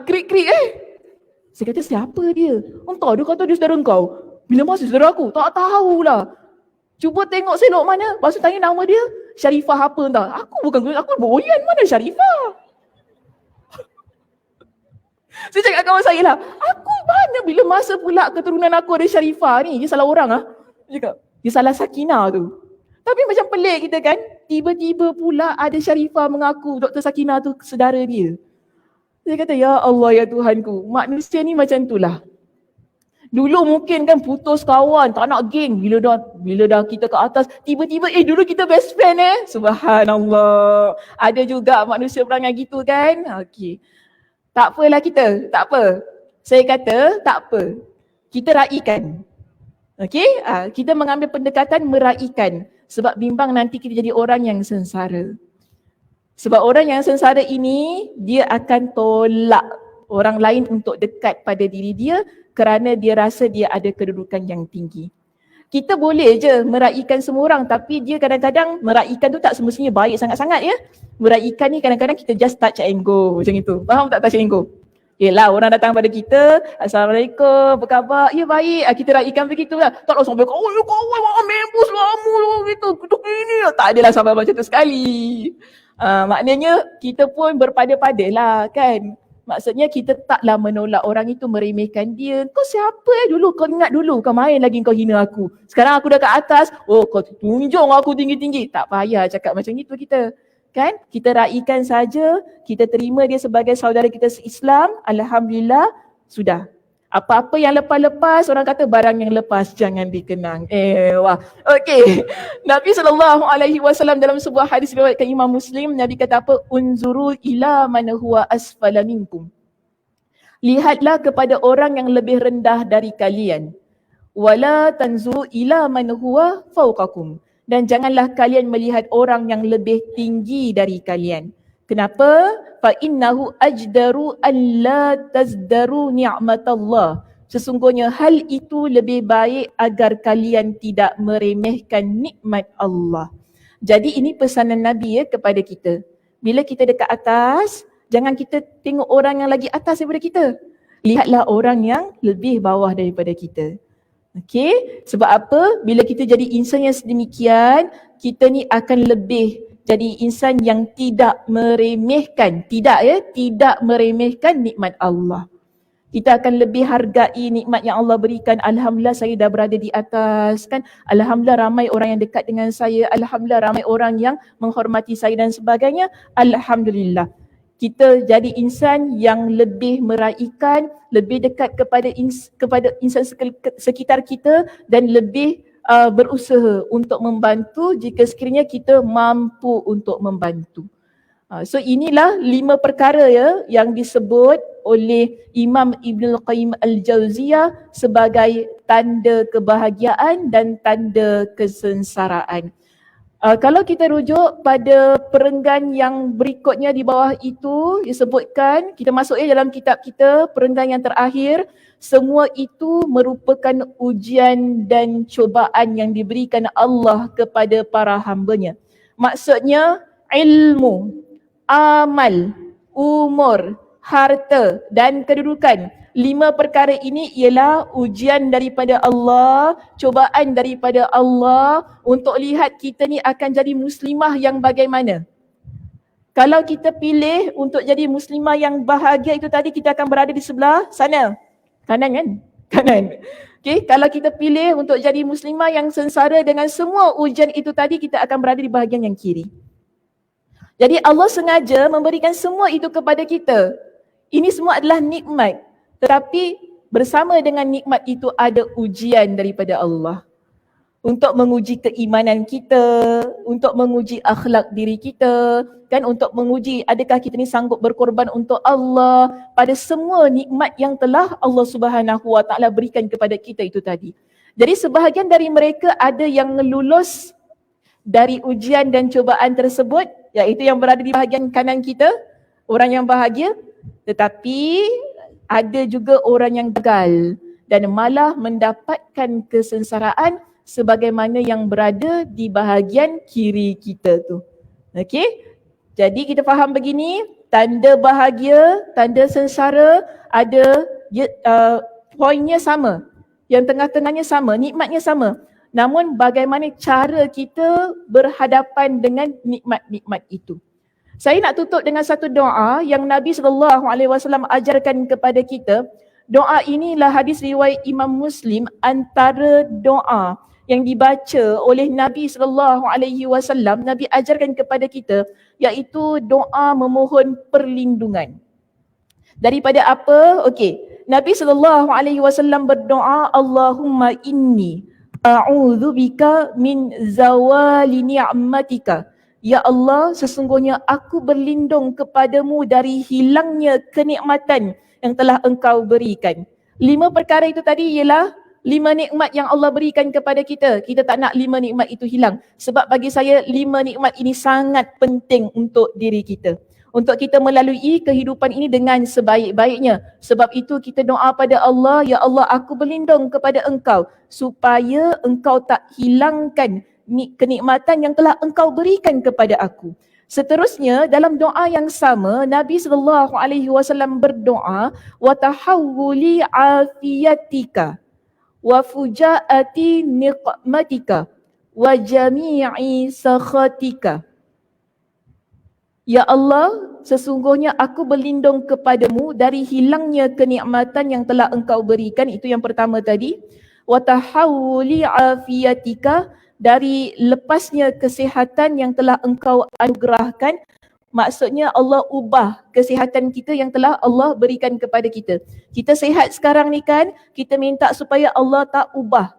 Krik-krik Saya kata siapa dia? Entah, dia kata dia saudara kau. Bila masa saudara aku? Tak tahulah. Cuba tengok selok mana. Lepas tu tanya nama dia, Syarifah apa entah. Aku boyan, mana Syarifah? Saya cakap kawan saya lah, aku mana bila masa pula keturunan aku ada Syarifah ni? Dia salah orang Dia cakap, dia salah Sakina tu. Tapi macam pelik kita kan, tiba-tiba pula ada Syarifah mengaku Dr. Sakina tu saudara dia. Saya kata, ya Allah ya Tuhanku, manusia ni macam itulah. Dulu mungkin kan putus kawan, tak nak geng. Bila dah kita ke atas, tiba-tiba dulu kita best friend Subhanallah. Ada juga manusia perangai gitu kan. Okey. Tak apalah kita, tak apa. Saya kata, tak apa. Kita raikan. Okey? Kita mengambil pendekatan meraikan. Sebab bimbang nanti kita jadi orang yang sengsara. Sebab orang yang sengsara ini, dia akan tolak orang lain untuk dekat pada diri dia kerana dia rasa dia ada kedudukan yang tinggi. Kita boleh je meraikan semua orang, tapi dia kadang-kadang meraikan tu tak semestinya baik sangat-sangat ya. Meraikan ni kadang-kadang kita just touch and go macam itu. Faham tak touch and go? Yelah, orang datang pada kita, Assalamualaikum, apa khabar? Ya baik, kita raikan begitulah. Taklah sampai kawan mampus lama gitu, ini. Tak adalah sampai macam tu sekali. Maknanya kita pun berpada-padalah kan. Maksudnya kita taklah menolak orang itu, meremehkan dia. Kau siapa dulu? Kau ingat dulu, kau main lagi kau hina aku. Sekarang aku dah kat atas, oh kau tunjuk aku tinggi-tinggi. Tak payah cakap macam itu kita. Kan? Kita raikan saja, kita terima dia sebagai saudara kita se-Islam, alhamdulillah, sudah. Apa-apa yang lepas-lepas, orang kata barang yang lepas jangan dikenang. Wah. Okey. Nabi SAW dalam sebuah hadis riwayatkan Imam Muslim, Nabi kata apa? Unzuru ila man huwa asfala minkum. Lihatlah kepada orang yang lebih rendah dari kalian. Wala tanzuru ila man huwa fawqakum. Dan janganlah kalian melihat orang yang lebih tinggi dari kalian. Kenapa? Fa innahu ajdaru an la tazdaru ni'matallah. Sesungguhnya hal itu lebih baik agar kalian tidak meremehkan nikmat Allah. Jadi ini pesanan Nabi kepada kita. Bila kita dekat atas, jangan kita tengok orang yang lagi atas daripada kita. Lihatlah orang yang lebih bawah daripada kita. Okey, sebab apa? Bila kita jadi insan yang sedemikian, kita ni akan lebih jadi insan yang tidak meremehkan, tidak meremehkan nikmat Allah. Kita akan lebih hargai nikmat yang Allah berikan. Alhamdulillah saya dah berada di atas, kan? Alhamdulillah ramai orang yang dekat dengan saya. Alhamdulillah ramai orang yang menghormati saya dan sebagainya. Alhamdulillah. Kita jadi insan yang lebih meraikan, lebih dekat kepada insan sekitar kita dan lebih berusaha untuk membantu jika sekiranya kita mampu untuk membantu. So inilah 5 perkara yang disebut oleh Imam Ibnul Qayyim Al-Jauziyah sebagai tanda kebahagiaan dan tanda kesengsaraan. Kalau kita rujuk pada perenggan yang berikutnya di bawah itu disebutkan, kita masuk dalam kitab kita, perenggan yang terakhir, semua itu merupakan ujian dan cubaan yang diberikan Allah kepada para hamba-Nya. Maksudnya ilmu, amal, umur, harta dan kedudukan. 5 perkara ini ialah ujian daripada Allah, cubaan daripada Allah untuk lihat kita ni akan jadi muslimah yang bagaimana. Kalau kita pilih untuk jadi muslimah yang bahagia itu tadi, kita akan berada di sebelah sana. Kanan kan? Kanan. Okay, kalau kita pilih untuk jadi muslimah yang sengsara dengan semua ujian itu tadi, kita akan berada di bahagian yang kiri. Jadi Allah sengaja memberikan semua itu kepada kita. Ini semua adalah nikmat. Tetapi bersama dengan nikmat itu ada ujian daripada Allah. Untuk menguji keimanan kita, untuk menguji akhlak diri kita, kan, untuk menguji adakah kita ni sanggup berkorban untuk Allah pada semua nikmat yang telah Allah Subhanahu Wa Taala berikan kepada kita itu tadi. Jadi sebahagian dari mereka ada yang lulus dari ujian dan cubaan tersebut, iaitu yang berada di bahagian kanan kita, orang yang bahagia, tetapi ada juga orang yang gagal dan malah mendapatkan kesengsaraan sebagaimana yang berada di bahagian kiri kita tu. Okey? Jadi kita faham begini, tanda bahagia, tanda sengsara ada poinnya sama. Yang tengah-tengahnya sama, nikmatnya sama. Namun bagaimana cara kita berhadapan dengan nikmat-nikmat itu. Saya nak tutup dengan satu doa yang Nabi SAW ajarkan kepada kita. Doa inilah hadis riwayat Imam Muslim, antara doa yang dibaca oleh Nabi SAW, Nabi ajarkan kepada kita, iaitu doa memohon perlindungan. Daripada apa? Okey. Nabi SAW berdoa, Allahumma inni a'udzubika min zawali ni'matika. Ya Allah, sesungguhnya aku berlindung kepadamu dari hilangnya kenikmatan yang telah engkau berikan. 5 perkara itu tadi ialah 5 nikmat yang Allah berikan kepada kita. Kita tak nak 5 nikmat itu hilang. Sebab bagi saya 5 nikmat ini sangat penting untuk diri kita. Untuk kita melalui kehidupan ini dengan sebaik-baiknya. Sebab itu kita doa pada Allah, ya Allah aku berlindung kepada engkau supaya engkau tak hilangkan kenikmatan yang telah engkau berikan kepada aku. Seterusnya dalam doa yang sama, Nabi SAW berdoa, wa tahawuli afiyatika wa fujaati niqmatika wa jami'i sakhatika. Ya Allah, sesungguhnya aku berlindung kepadamu dari hilangnya kenikmatan yang telah engkau berikan. Itu yang pertama tadi. Wa tahawuli afiyatika, dari lepasnya kesihatan yang telah engkau anugerahkan. Maksudnya Allah ubah kesihatan kita yang telah Allah berikan kepada kita. Kita sihat sekarang ni kan, kita minta supaya Allah tak ubah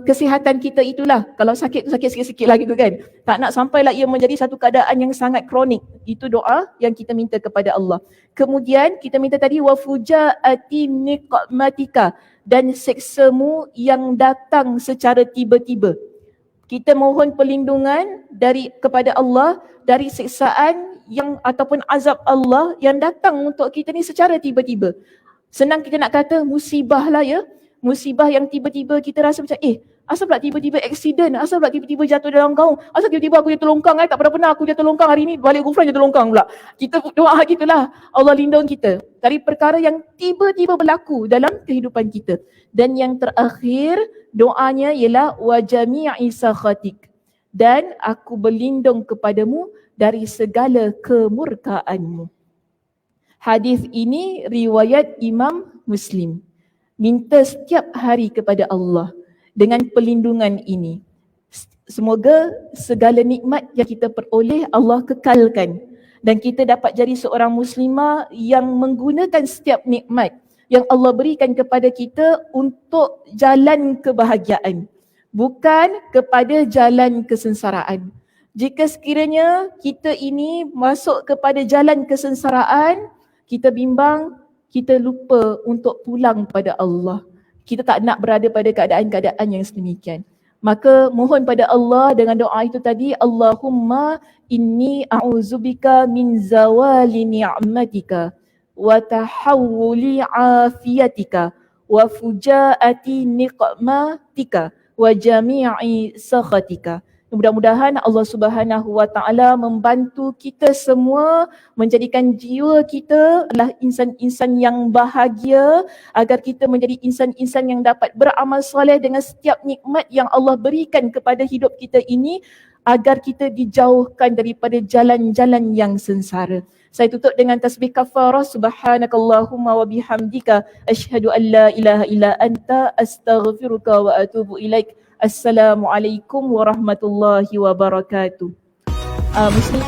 kesihatan kita itulah. Kalau sakit sikit-sikit lagi tu kan. Tak nak sampailah ia menjadi satu keadaan yang sangat kronik. Itu doa yang kita minta kepada Allah. Kemudian kita minta tadi wa fujaati niqmatika, dan seksamu yang datang secara tiba-tiba. Kita mohon perlindungan kepada Allah dari siksaan yang ataupun azab Allah yang datang untuk kita ni secara tiba-tiba. Senang kita nak kata musibah lah ya. Musibah yang tiba-tiba kita rasa macam asal pula tiba-tiba accident, asal pula tiba-tiba jatuh dalam gaung, asal tiba-tiba aku jatuh longkang, tak pernah aku jatuh longkang, hari ni balik Gufran jatuh longkang pula. Kita doa gitulah, Allah lindung kita dari perkara yang tiba-tiba berlaku dalam kehidupan kita. Dan yang terakhir doanya ialah wa jami'i sakhatik, dan aku berlindung kepadamu dari segala kemurkaanmu. Hadis ini riwayat Imam Muslim. Minta setiap hari kepada Allah dengan perlindungan ini. Semoga segala nikmat yang kita peroleh Allah kekalkan dan kita dapat jadi seorang muslimah yang menggunakan setiap nikmat yang Allah berikan kepada kita untuk jalan kebahagiaan, bukan kepada jalan kesengsaraan. Jika sekiranya kita ini masuk kepada jalan kesengsaraan, kita bimbang, kita lupa untuk pulang pada Allah. Kita tak nak berada pada keadaan-keadaan yang sedemikian. Maka mohon pada Allah dengan doa itu tadi, Allahumma inni a'udzubika min zawali ni'matika wa tahawuli afiyatika wa fujaati niqmatika wa jami'i sakhatika. Mudah-mudahan Allah Subhanahu wa taala membantu kita semua menjadikan jiwa kita adalah insan-insan yang bahagia, agar kita menjadi insan-insan yang dapat beramal soleh dengan setiap nikmat yang Allah berikan kepada hidup kita ini, agar kita dijauhkan daripada jalan-jalan yang sengsara. Saya tutup dengan tasbih kafarah, subhanakallahumma wa bihamdika asyhadu an la ilaha illa anta astaghfiruka wa atubu ilaik. Assalamualaikum warahmatullahi wabarakatuh. Muslim